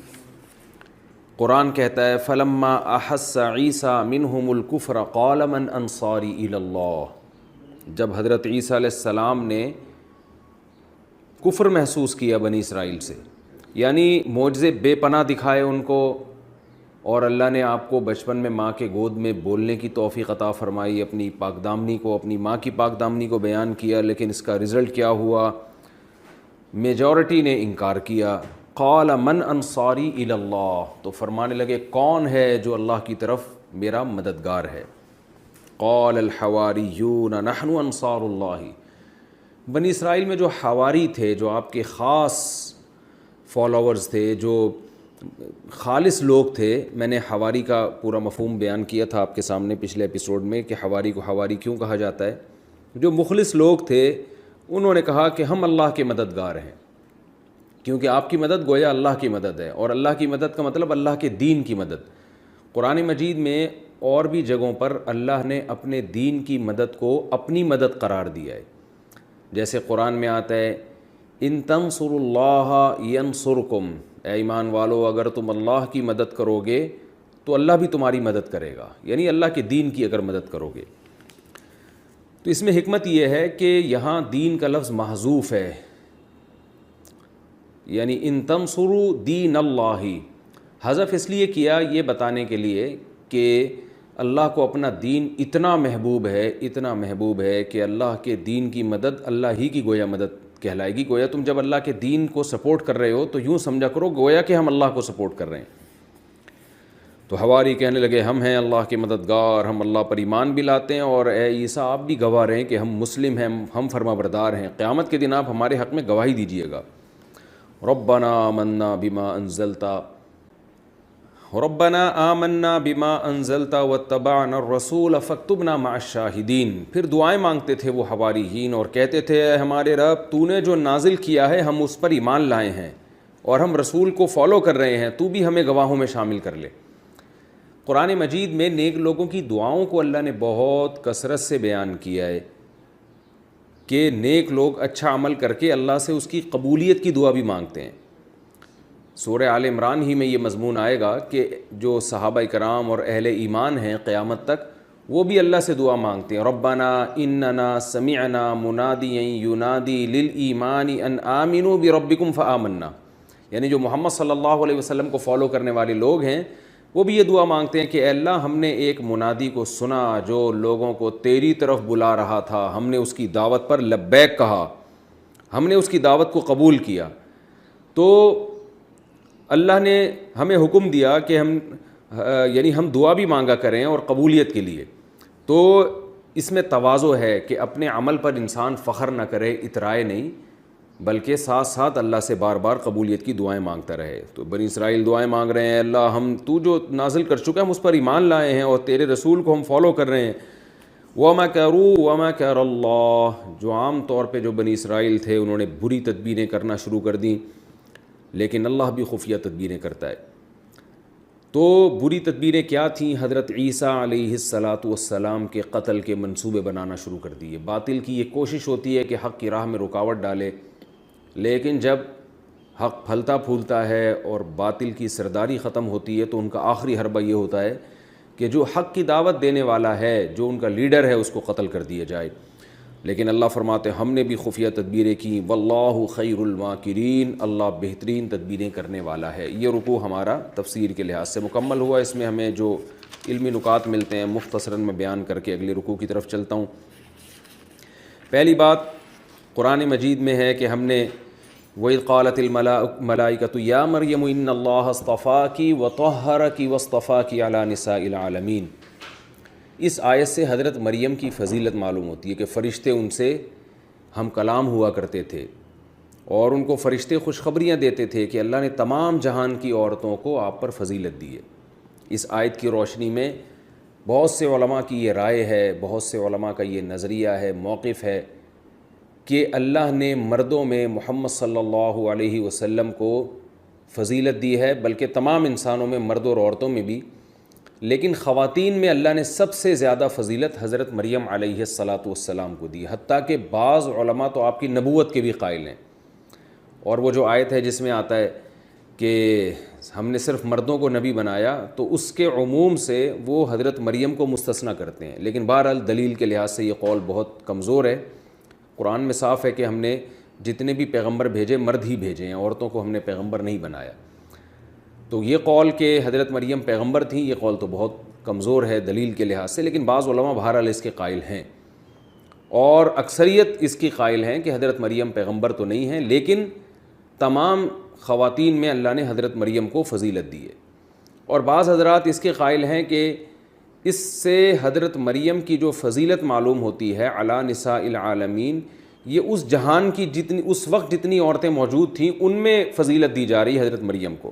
قرآن کہتا ہے فلما احس عیسیٰ منہم الکفر قال من انصاری الی اللہ، جب حضرت عیسیٰ علیہ السلام نے کفر محسوس کیا بنی اسرائیل سے، یعنی معجزے بے پناہ دکھائے ان کو، اور اللہ نے آپ کو بچپن میں ماں کے گود میں بولنے کی توفیق عطا فرمائی، اپنی پاک دامنی کو، اپنی ماں کی پاک دامنی کو بیان کیا، لیکن اس کا رزلٹ کیا ہوا؟ میجورٹی نے انکار کیا۔ قال من انصاری الی اللہ، تو فرمانے لگے کون ہے جو اللہ کی طرف میرا مددگار ہے؟ قال الحواریون نحن انصار اللہ، بنی اسرائیل میں جو حواری تھے، جو آپ کے خاص فالوورز تھے، جو خالص لوگ تھے، میں نے حواری کا پورا مفہوم بیان کیا تھا آپ کے سامنے پچھلے ایپیسوڈ میں کہ حواری کو حواری کیوں کہا جاتا ہے۔ جو مخلص لوگ تھے انہوں نے کہا کہ ہم اللہ کے مددگار ہیں، کیونکہ آپ کی مدد گویا اللہ کی مدد ہے، اور اللہ کی مدد کا مطلب اللہ کے دین کی مدد۔ قرآن مجید میں اور بھی جگہوں پر اللہ نے اپنے دین کی مدد کو اپنی مدد قرار دیا ہے، جیسے قرآن میں آتا ہے ان تنصروا اللہ ینصرکم، اے ایمان والو اگر تم اللہ کی مدد کرو گے تو اللہ بھی تمہاری مدد کرے گا، یعنی اللہ کے دین کی اگر مدد کرو گے۔ تو اس میں حکمت یہ ہے کہ یہاں دین کا لفظ محذوف ہے، یعنی ان تنصروا دین اللہ، حذف اس لیے کیا یہ بتانے کے لیے کہ اللہ کو اپنا دین اتنا محبوب ہے، اتنا محبوب ہے کہ اللہ کے دین کی مدد اللہ ہی کی گویا مدد کہلائے گی۔ گویا تم جب اللہ کے دین کو سپورٹ کر رہے ہو تو یوں سمجھا کرو گویا کہ ہم اللہ کو سپورٹ کر رہے ہیں۔ تو حواری کہنے لگے ہم ہیں اللہ کے مددگار، ہم اللہ پر ایمان بھی لاتے ہیں، اور اے عیسیٰ آپ بھی گواہ رہیں کہ ہم مسلم ہیں، ہم فرما بردار ہیں، قیامت کے دن آپ ہمارے حق میں گواہی دیجیے گا۔ ربنا آمنا بما انزلتا واتبعنا الرسول فاکتبنا مع الشاہدین۔ پھر دعائیں مانگتے تھے وہ حواریین اور کہتے تھے اے ہمارے رب تو نے جو نازل کیا ہے ہم اس پر ایمان لائے ہیں اور ہم رسول کو فالو کر رہے ہیں، تو بھی ہمیں گواہوں میں شامل کر لے۔ قرآن مجید میں نیک لوگوں کی دعاؤں کو اللہ نے بہت کثرت سے بیان کیا ہے کہ نیک لوگ اچھا عمل کر کے اللہ سے اس کی قبولیت کی دعا بھی مانگتے ہیں۔ سورہ آل عمران ہی میں یہ مضمون آئے گا کہ جو صحابہ کرام اور اہل ایمان ہیں قیامت تک وہ بھی اللہ سے دعا مانگتے ہیں، ربنا اننا سمعنا منادیا ینادی للایمان ان آمنوا بربکم فآمنا، یعنی جو محمد صلی اللہ علیہ وسلم کو فالو کرنے والے لوگ ہیں وہ بھی یہ دعا مانگتے ہیں کہ اے اللہ ہم نے ایک منادی کو سنا جو لوگوں کو تیری طرف بلا رہا تھا، ہم نے اس کی دعوت پر لبیک کہا، ہم نے اس کی دعوت کو قبول کیا۔ تو اللہ نے ہمیں حکم دیا کہ ہم دعا بھی مانگا کریں اور قبولیت کے لیے۔ تو اس میں تواضع ہے کہ اپنے عمل پر انسان فخر نہ کرے، اترائے نہیں، بلکہ ساتھ ساتھ اللہ سے بار بار قبولیت کی دعائیں مانگتا رہے۔ تو بنی اسرائیل دعائیں مانگ رہے ہیں اللہ تو جو نازل کر چکا ہے ہم اس پر ایمان لائے ہیں اور تیرے رسول کو ہم فالو کر رہے ہیں۔ وَمَكَرُوا وَمَكَرَ اللَّهُ، جو عام طور پہ جو بنی اسرائیل تھے انہوں نے بری تدبیریں کرنا شروع کر دیں، لیکن اللہ بھی خفیہ تدبیریں کرتا ہے۔ تو بری تدبیریں کیا تھیں؟ حضرت عیسیٰ علیہ السلام کے قتل کے منصوبے بنانا شروع کر دیے۔ باطل کی یہ کوشش ہوتی ہے کہ حق کی راہ میں رکاوٹ ڈالے، لیکن جب حق پھلتا پھولتا ہے اور باطل کی سرداری ختم ہوتی ہے تو ان کا آخری حربہ یہ ہوتا ہے کہ جو حق کی دعوت دینے والا ہے، جو ان کا لیڈر ہے، اس کو قتل کر دیا جائے۔ لیکن اللہ فرماتے ہیں ہم نے بھی خفیہ تدبیریں کی، واللہ خیر الماکرین، اللہ بہترین تدبیریں کرنے والا ہے۔ یہ رکوع ہمارا تفسیر کے لحاظ سے مکمل ہوا۔ اس میں ہمیں جو علمی نکات ملتے ہیں مختصراً میں بیان کر کے اگلے رکوع کی طرف چلتا ہوں۔ پہلی بات قرآن مجید میں ہے کہ ہم نے وَإِذْ قَالَتِ الْمَلَائِكَةُ يَا مَرْيَمُ إِنَّ اللَّهَ اصْطَفَاكِ وَطَهَّرَكِ وَاصْطَفَاكِ عَلَى نِسَاءِ الْعَالَمِينَ۔ اس آیت سے حضرت مریم کی فضیلت معلوم ہوتی ہے کہ فرشتے ان سے ہم کلام ہوا کرتے تھے اور ان کو فرشتے خوشخبریاں دیتے تھے کہ اللہ نے تمام جہان کی عورتوں کو آپ پر فضیلت دی ہے۔ اس آیت کی روشنی میں بہت سے علماء کی یہ رائے ہے، بہت سے علماء کا یہ نظریہ ہے، موقف ہے کہ اللہ نے مردوں میں محمد صلی اللہ علیہ وسلم کو فضیلت دی ہے، بلکہ تمام انسانوں میں، مرد اور عورتوں میں بھی لیکن خواتین میں اللہ نے سب سے زیادہ فضیلت حضرت مریم علیہ الصلاۃ والسلام کو دی، حتیٰ کہ بعض علماء تو آپ کی نبوت کے بھی قائل ہیں۔ اور وہ جو آیت ہے جس میں آتا ہے کہ ہم نے صرف مردوں کو نبی بنایا، تو اس کے عموم سے وہ حضرت مریم کو مستثنیٰ کرتے ہیں، لیکن بہرحال دلیل کے لحاظ سے یہ قول بہت کمزور ہے۔ قرآن میں صاف ہے کہ ہم نے جتنے بھی پیغمبر بھیجے مرد ہی بھیجے ہیں، عورتوں کو ہم نے پیغمبر نہیں بنایا۔ تو یہ قول کہ حضرت مریم پیغمبر تھیں، یہ قول تو بہت کمزور ہے دلیل کے لحاظ سے، لیکن بعض علماء بہرحال اس کے قائل ہیں، اور اکثریت اس کی قائل ہیں کہ حضرت مریم پیغمبر تو نہیں ہیں، لیکن تمام خواتین میں اللہ نے حضرت مریم کو فضیلت دی ہے۔ اور بعض حضرات اس کے قائل ہیں کہ اس سے حضرت مریم کی جو فضیلت معلوم ہوتی ہے علی نساء العالمین، یہ اس جہان کی اس وقت جتنی عورتیں موجود تھیں ان میں فضیلت دی جا رہی ہے حضرت مریم کو۔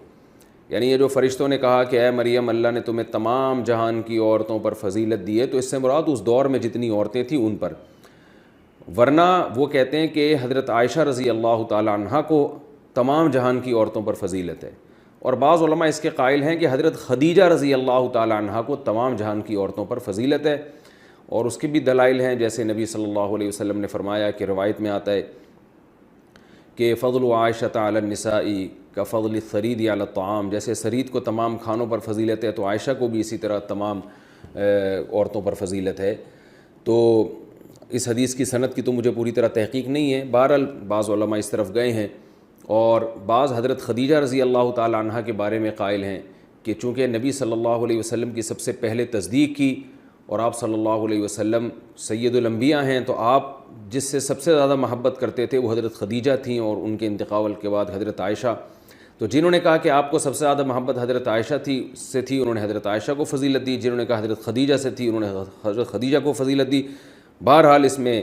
یعنی یہ جو فرشتوں نے کہا کہ اے مریم اللہ نے تمہیں تمام جہان کی عورتوں پر فضیلت دی ہے، تو اس سے مراد اس دور میں جتنی عورتیں تھیں ان پر، ورنہ وہ کہتے ہیں کہ حضرت عائشہ رضی اللہ تعالی عنہا کو تمام جہان کی عورتوں پر فضیلت ہے۔ اور بعض علماء اس کے قائل ہیں کہ حضرت خدیجہ رضی اللہ تعالی عنہا کو تمام جہان کی عورتوں پر فضیلت ہے، اور اس کے بھی دلائل ہیں، جیسے نبی صلی اللہ علیہ وسلم نے فرمایا کہ روایت میں آتا ہے کہ فضل عائشہ علی النساء کا فضل الثرید علی الطعام، جیسے ثرید کو تمام کھانوں پر فضیلت ہے تو عائشہ کو بھی اسی طرح تمام عورتوں پر فضیلت ہے۔ تو اس حدیث کی سند کی تو مجھے پوری طرح تحقیق نہیں ہے، بہرحال بعض علماء اس طرف گئے ہیں، اور بعض حضرت خدیجہ رضی اللہ تعالی عنہا کے بارے میں قائل ہیں کہ چونکہ نبی صلی اللہ علیہ وسلم کی سب سے پہلے تصدیق کی، اور آپ صلی اللہ علیہ وسلم سید الانبیاء ہیں، تو آپ جس سے سب سے زیادہ محبت کرتے تھے وہ حضرت خدیجہ تھیں، اور ان کے انتقال کے بعد حضرت عائشہ۔ تو جنہوں نے کہا کہ آپ کو سب سے زیادہ محبت حضرت عائشہ سے تھی، انہوں نے حضرت عائشہ کو فضیلت دی، جنہوں نے کہا حضرت خدیجہ سے تھی، انہوں نے حضرت خدیجہ کو فضیلت دی۔ بہرحال اس میں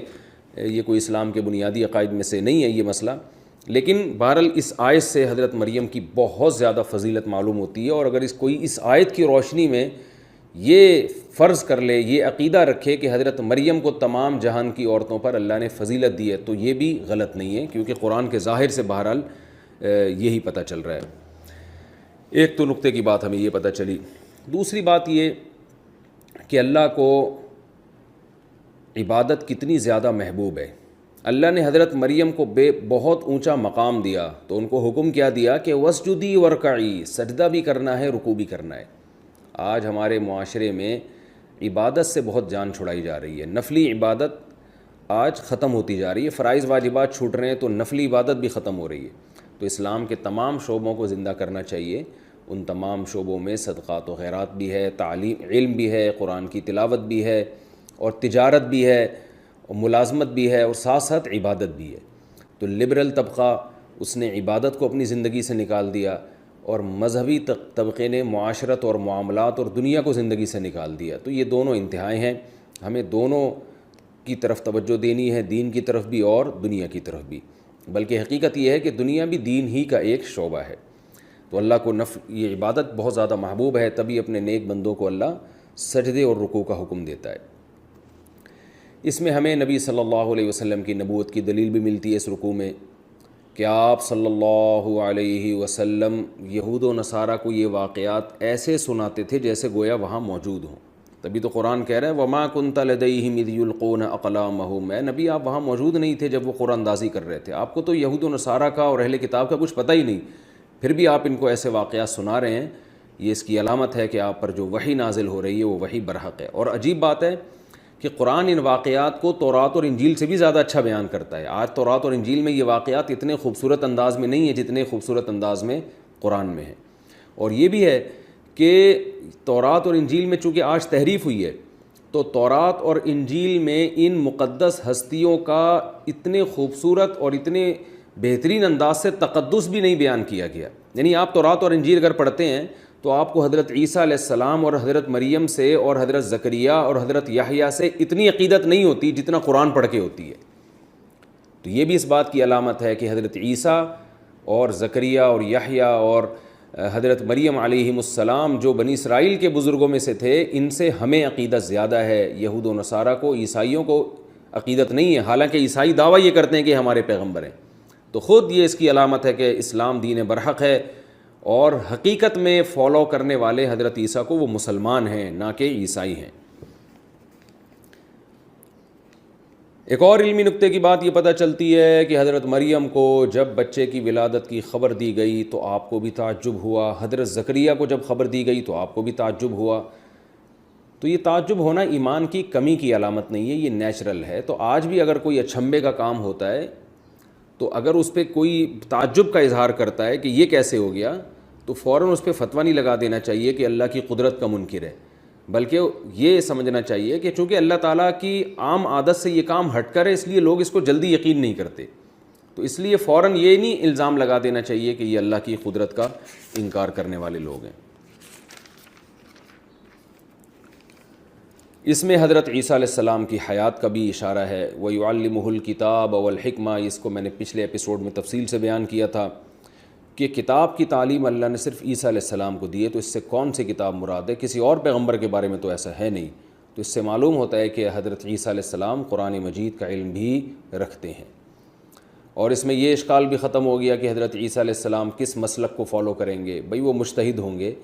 یہ کوئی اسلام کے بنیادی عقائد میں سے نہیں ہے یہ مسئلہ، لیکن بہرحال اس آیت سے حضرت مریم کی بہت زیادہ فضیلت معلوم ہوتی ہے، اور اگر کوئی اس آیت کی روشنی میں یہ فرض کر لے، یہ عقیدہ رکھے کہ حضرت مریم کو تمام جہان کی عورتوں پر اللہ نے فضیلت دی ہے، تو یہ بھی غلط نہیں ہے، کیونکہ قرآن کے ظاہر سے بہرحال یہی پتہ چل رہا ہے۔ ایک تو نقطے کی بات ہمیں یہ پتہ چلی۔ دوسری بات یہ کہ اللہ کو عبادت کتنی زیادہ محبوب ہے۔ اللہ نے حضرت مریم کو بہت اونچا مقام دیا، تو ان کو حکم کیا دیا کہ وسجدی ورکعی، سجدہ بھی کرنا ہے، رکوع بھی کرنا ہے۔ آج ہمارے معاشرے میں عبادت سے بہت جان چھڑائی جا رہی ہے، نفلی عبادت آج ختم ہوتی جا رہی ہے، فرائض واجبات چھوٹ رہے ہیں تو نفلی عبادت بھی ختم ہو رہی ہے۔ تو اسلام کے تمام شعبوں کو زندہ کرنا چاہیے، ان تمام شعبوں میں صدقات و خیرات بھی ہے، تعلیم علم بھی ہے، قرآن کی تلاوت بھی ہے، اور تجارت بھی ہے، اور ملازمت بھی ہے، اور ساتھ ساتھ عبادت بھی ہے۔ تو لبرل طبقہ اس نے عبادت کو اپنی زندگی سے نکال دیا، اور مذہبی طبقے نے معاشرت اور معاملات اور دنیا کو زندگی سے نکال دیا۔ تو یہ دونوں انتہائیں ہیں، ہمیں دونوں کی طرف توجہ دینی ہے، دین کی طرف بھی اور دنیا کی طرف بھی، بلکہ حقیقت یہ ہے کہ دنیا بھی دین ہی کا ایک شعبہ ہے۔ تو اللہ کو یہ عبادت بہت زیادہ محبوب ہے، تبھی اپنے نیک بندوں کو اللہ سجدے اور رکوع کا حکم دیتا ہے۔ اس میں ہمیں نبی صلی اللہ علیہ وسلم کی نبوت کی دلیل بھی ملتی ہے اس رکوع میں، کہ آپ صلی اللہ علیہ وسلم یہود و نصارہ کو یہ واقعات ایسے سناتے تھے جیسے گویا وہاں موجود ہوں۔ تبھی تو قرآن کہہ رہا ہے وَمَا كُنْتَ لَدَيْهِمْ إِذْ يُلْقُونَ أَقْلَامَهُمْ، اے نبی آپ وہاں موجود نہیں تھے جب وہ قرآن اندازی کر رہے تھے، آپ کو تو یہود و نصارہ کا اور اہل کتاب کا کچھ پتہ ہی نہیں، پھر بھی آپ ان کو ایسے واقعات سنا رہے ہیں۔ یہ اس کی علامت ہے کہ آپ پر جو وحی نازل ہو رہی ہے وہ وحی برحق ہے۔ اور عجیب بات ہے کہ قرآن ان واقعات کو تورات اور انجیل سے بھی زیادہ اچھا بیان کرتا ہے۔ آج تورات اور انجیل میں یہ واقعات اتنے خوبصورت انداز میں نہیں ہیں جتنے خوبصورت انداز میں قرآن میں ہیں۔ اور یہ بھی ہے کہ تورات اور انجیل میں چونکہ آج تحریف ہوئی ہے، تو تورات اور انجیل میں ان مقدس ہستیوں کا اتنے خوبصورت اور اتنے بہترین انداز سے تقدس بھی نہیں بیان کیا گیا۔ یعنی آپ تورات اور انجیل اگر پڑھتے ہیں تو آپ کو حضرت عیسیٰ علیہ السلام اور حضرت مریم سے اور حضرت زکریا اور حضرت یحییٰ سے اتنی عقیدت نہیں ہوتی جتنا قرآن پڑھ کے ہوتی ہے۔ تو یہ بھی اس بات کی علامت ہے کہ حضرت عیسیٰ اور زکریا اور یحییٰ اور حضرت مریم علیہم السلام جو بنی اسرائیل کے بزرگوں میں سے تھے، ان سے ہمیں عقیدت زیادہ ہے۔ یہود و نصارہ کو، عیسائیوں کو عقیدت نہیں ہے، حالانکہ عیسائی دعویٰ یہ کرتے ہیں کہ ہمارے پیغمبر ہیں۔ تو خود یہ اس کی علامت ہے کہ اسلام دین برحق ہے، اور حقیقت میں فالو کرنے والے حضرت عیسیٰ کو وہ مسلمان ہیں، نہ کہ عیسائی ہیں۔ ایک اور علمی نکتے کی بات یہ پتہ چلتی ہے کہ حضرت مریم کو جب بچے کی ولادت کی خبر دی گئی تو آپ کو بھی تعجب ہوا، حضرت زکریا کو جب خبر دی گئی تو آپ کو بھی تعجب ہوا۔ تو یہ تعجب ہونا ایمان کی کمی کی علامت نہیں ہے، یہ نیچرل ہے۔ تو آج بھی اگر کوئی اچھمبے کا کام ہوتا ہے تو اگر اس پہ کوئی تعجب کا اظہار کرتا ہے کہ یہ کیسے ہو گیا، تو فوراً اس پہ فتویٰ نہیں لگا دینا چاہیے کہ اللہ کی قدرت کا منکر ہے، بلکہ یہ سمجھنا چاہیے کہ چونکہ اللہ تعالیٰ کی عام عادت سے یہ کام ہٹ کر ہے، اس لیے لوگ اس کو جلدی یقین نہیں کرتے، تو اس لیے فوراً یہ نہیں الزام لگا دینا چاہیے کہ یہ اللہ کی قدرت کا انکار کرنے والے لوگ ہیں۔ اس میں حضرت عیسیٰ علیہ السلام کی حیات کا بھی اشارہ ہے، وَيُعَلِّمُهُ الْكِتَابَ وَالْحِكْمَةَ، اس کو میں نے پچھلے ایپیسوڈ میں تفصیل سے بیان کیا تھا کہ کتاب کی تعلیم اللہ نے صرف عیسیٰ علیہ السلام کو دی ہے، تو اس سے کون سی کتاب مراد ہے؟ کسی اور پیغمبر کے بارے میں تو ایسا ہے نہیں۔ تو اس سے معلوم ہوتا ہے کہ حضرت عیسیٰ علیہ السلام قرآن مجید کا علم بھی رکھتے ہیں۔ اور اس میں یہ اشکال بھی ختم ہو گیا کہ حضرت عیسیٰ علیہ السلام کس مسلک کو فالو کریں گے۔ بھئی وہ مجتہد ہوں گے،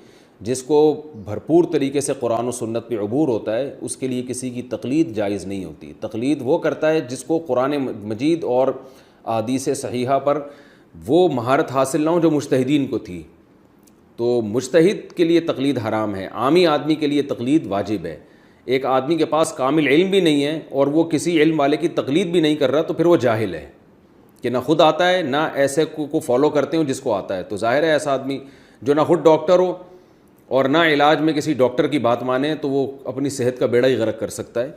جس کو بھرپور طریقے سے قرآن و سنت پہ عبور ہوتا ہے، اس کے لیے کسی کی تقلید جائز نہیں ہوتی۔ تقلید وہ کرتا ہے جس کو قرآن مجید اور احادیث صحیحہ پر وہ مہارت حاصل نہ ہو جو مجتہدین کو تھی۔ تو مجتہد کے لیے تقلید حرام ہے، عامی آدمی کے لیے تقلید واجب ہے۔ ایک آدمی کے پاس کامل علم بھی نہیں ہے اور وہ کسی علم والے کی تقلید بھی نہیں کر رہا، تو پھر وہ جاہل ہے کہ نہ خود آتا ہے نہ ایسے کو فالو کرتے ہوں جس کو آتا ہے۔ تو ظاہر ہے ایسا آدمی جو نہ خود ڈاکٹر ہو اور نہ علاج میں کسی ڈاکٹر کی بات مانے، تو وہ اپنی صحت کا بیڑا ہی غرق کر سکتا ہے۔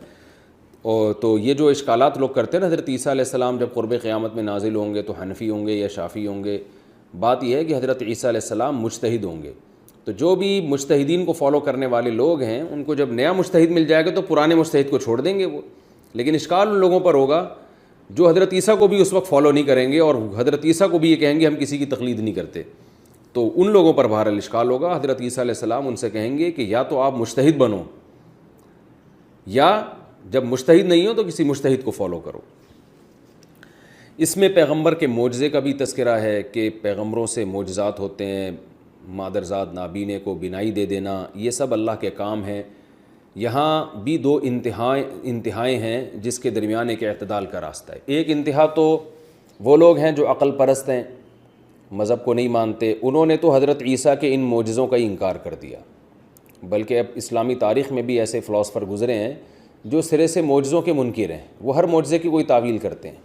اور تو یہ جو اشکالات لوگ کرتے ہیں نا، حضرت عیسیٰ علیہ السلام جب قرب قیامت میں نازل ہوں گے تو حنفی ہوں گے یا شافعی ہوں گے، بات یہ ہے کہ حضرت عیسیٰ علیہ السلام مجتہد ہوں گے۔ تو جو بھی مجتہدین کو فالو کرنے والے لوگ ہیں، ان کو جب نیا مجتہد مل جائے گا تو پرانے مجتہد کو چھوڑ دیں گے وہ۔ لیکن اشکال ان لوگوں پر ہوگا جو حضرت عیسیٰ کو بھی اس وقت فالو نہیں کریں گے اور حضرت عیسیٰ کو بھی یہ کہیں گے ہم کسی کی تقلید نہیں کرتے، تو ان لوگوں پر بہرحال اشکال ہوگا۔ حضرت عیسیٰ علیہ السلام ان سے کہیں گے کہ یا تو آپ مجتہد بنو، یا جب مجتہد نہیں ہو تو کسی مجتہد کو فالو کرو۔ اس میں پیغمبر کے معجزے کا بھی تذکرہ ہے کہ پیغمبروں سے معجزات ہوتے ہیں، مادرزاد نابینے کو بینائی دے دینا، یہ سب اللہ کے کام ہیں۔ یہاں بھی دو انتہائیں ہیں جس کے درمیان ایک اعتدال کا راستہ ہے۔ ایک انتہا تو وہ لوگ ہیں جو عقل پرست ہیں، مذہب کو نہیں مانتے، انہوں نے تو حضرت عیسیٰ کے ان معجزوں کا ہی انکار کر دیا۔ بلکہ اب اسلامی تاریخ میں بھی ایسے فلاسفر گزرے ہیں جو سرے سے معجزوں کے منکر ہیں، وہ ہر معجزے کی کوئی تعویل کرتے ہیں۔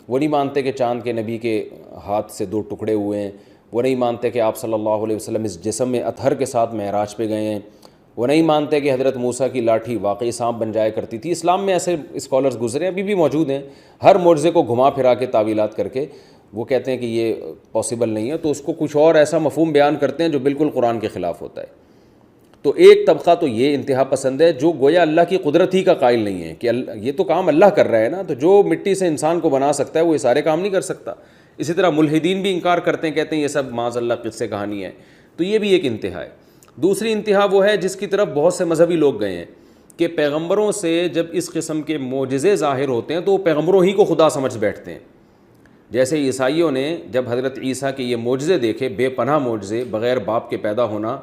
وہ نہیں مانتے کہ چاند کے نبی کے ہاتھ سے دو ٹکڑے ہوئے ہیں، وہ نہیں مانتے کہ آپ صلی اللہ علیہ وسلم اس جسم میں اطہر کے ساتھ معراج پہ گئے ہیں، وہ نہیں مانتے کہ حضرت موسیٰ کی لاٹھی واقعی سانپ بن جایا کرتی تھی۔ اسلام میں ایسے اسکالرز گزرے ابھی بھی موجود ہیں، ہر معجزے کو گھما پھرا کے تعویلات کر کے وہ کہتے ہیں کہ یہ پاسبل نہیں ہے، تو اس کو کچھ اور ایسا مفہوم بیان کرتے ہیں جو بالکل قرآن کے خلاف ہوتا ہے۔ تو ایک طبقہ تو یہ انتہا پسند ہے جو گویا اللہ کی قدرت ہی کا قائل نہیں ہے کہ یہ تو کام اللہ کر رہا ہے نا، تو جو مٹی سے انسان کو بنا سکتا ہے وہ یہ سارے کام نہیں کر سکتا۔ اسی طرح ملحدین بھی انکار کرتے ہیں، کہتے ہیں یہ سب معاذ اللہ قصے کہانی ہے۔ تو یہ بھی ایک انتہا ہے۔ دوسری انتہا وہ ہے جس کی طرف بہت سے مذہبی لوگ گئے ہیں کہ پیغمبروں سے جب اس قسم کے معجزے ظاہر ہوتے ہیں تو وہ پیغمبروں ہی کو خدا سمجھ بیٹھتے ہیں۔ جیسے عیسائیوں نے جب حضرت عیسیٰ کے یہ معجزے دیکھے، بے پناہ معجزے، بغیر باپ کے پیدا ہونا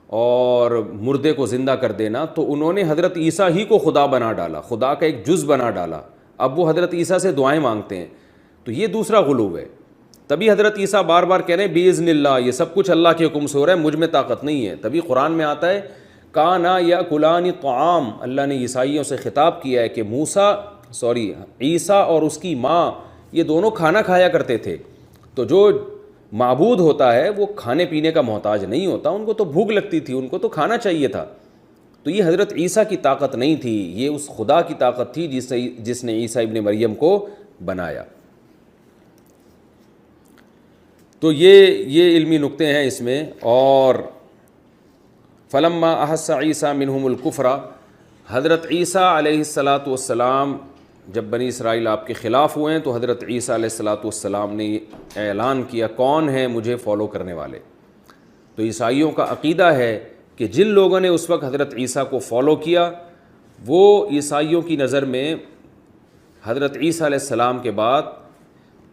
اور مردے کو زندہ کر دینا، تو انہوں نے حضرت عیسیٰ ہی کو خدا بنا ڈالا، خدا کا ایک جز بنا ڈالا۔ اب وہ حضرت عیسیٰ سے دعائیں مانگتے ہیں، تو یہ دوسرا غلو ہے۔ تبھی حضرت عیسیٰ بار بار کہہ رہے ہیں بِإِذْنِ اللہ، یہ سب کچھ اللہ کے حکم سے ہو رہا ہے، مجھ میں طاقت نہیں ہے۔ تبھی قرآن میں آتا ہے کانا یاکلان الطعام، اللہ نے عیسائیوں سے خطاب کیا ہے کہ عیسیٰ اور اس کی ماں یہ دونوں کھانا کھایا کرتے تھے۔ تو جو معبود ہوتا ہے وہ کھانے پینے کا محتاج نہیں ہوتا، ان کو تو بھوک لگتی تھی، ان کو تو کھانا چاہیے تھا۔ تو یہ حضرت عیسیٰ کی طاقت نہیں تھی، یہ اس خدا کی طاقت تھی جس نے عیسیٰ ابن مریم کو بنایا۔ تو یہ علمی نکتے ہیں اس میں۔ اور فلما احس عیسیٰ منہم الکفر، حضرت عیسیٰ علیہ السلام جب بنی اسرائیل آپ کے خلاف ہوئے ہیں تو حضرت عیسیٰ علیہ السلام نے اعلان کیا کون ہیں مجھے فالو کرنے والے۔ تو عیسائیوں کا عقیدہ ہے کہ جن لوگوں نے اس وقت حضرت عیسیٰ کو فالو کیا وہ عیسائیوں کی نظر میں حضرت عیسیٰ علیہ السلام کے بعد،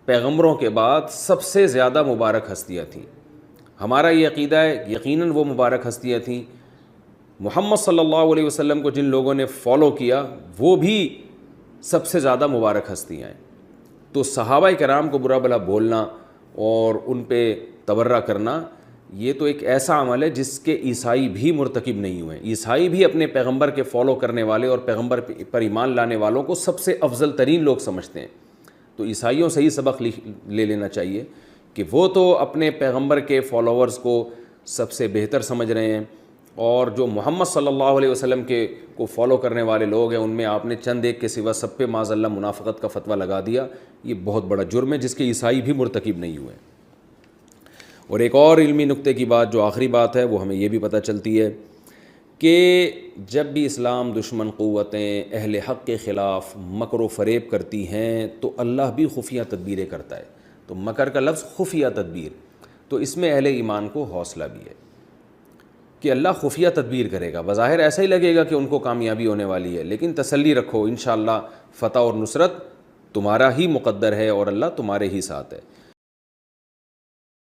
پیغمبروں کے بعد سب سے زیادہ مبارک ہستیاں تھیں۔ ہمارا یہ عقیدہ ہے یقیناً وہ مبارک ہستیاں تھیں، محمد صلی اللہ علیہ وسلم کو جن لوگوں نے فالو کیا وہ بھی سب سے زیادہ مبارک ہستیاں ہیں۔ تو صحابہ کرام کو برا بھلا بولنا اور ان پہ تبرہ کرنا یہ تو ایک ایسا عمل ہے جس کے عیسائی بھی مرتکب نہیں ہوئے۔ عیسائی بھی اپنے پیغمبر کے فالو کرنے والے اور پیغمبر پر ایمان لانے والوں کو سب سے افضل ترین لوگ سمجھتے ہیں۔ تو عیسائیوں سے ہی سبق لے لینا چاہیے کہ وہ تو اپنے پیغمبر کے فالوورز کو سب سے بہتر سمجھ رہے ہیں، اور جو محمد صلی اللہ علیہ وسلم کے کو فالو کرنے والے لوگ ہیں ان میں آپ نے چند ایک کے سوا سب پہ معاذ اللہ منافقت کا فتویٰ لگا دیا، یہ بہت بڑا جرم ہے جس کے عیسائی بھی مرتکب نہیں ہوئے۔ اور ایک اور علمی نقطے کی بات جو آخری بات ہے وہ ہمیں یہ بھی پتہ چلتی ہے کہ جب بھی اسلام دشمن قوتیں اہل حق کے خلاف مکر و فریب کرتی ہیں تو اللہ بھی خفیہ تدبیریں کرتا ہے۔ تو مکر کا لفظ خفیہ تدبیر، تو اس میں اہل ایمان کو حوصلہ بھی ہے کہ اللہ خفیہ تدبیر کرے گا۔ بظاہر ایسا ہی لگے گا کہ ان کو کامیابی ہونے والی ہے، لیکن تسلی رکھو انشاءاللہ فتح اور نصرت تمہارا ہی مقدر ہے اور اللہ تمہارے ہی ساتھ ہے۔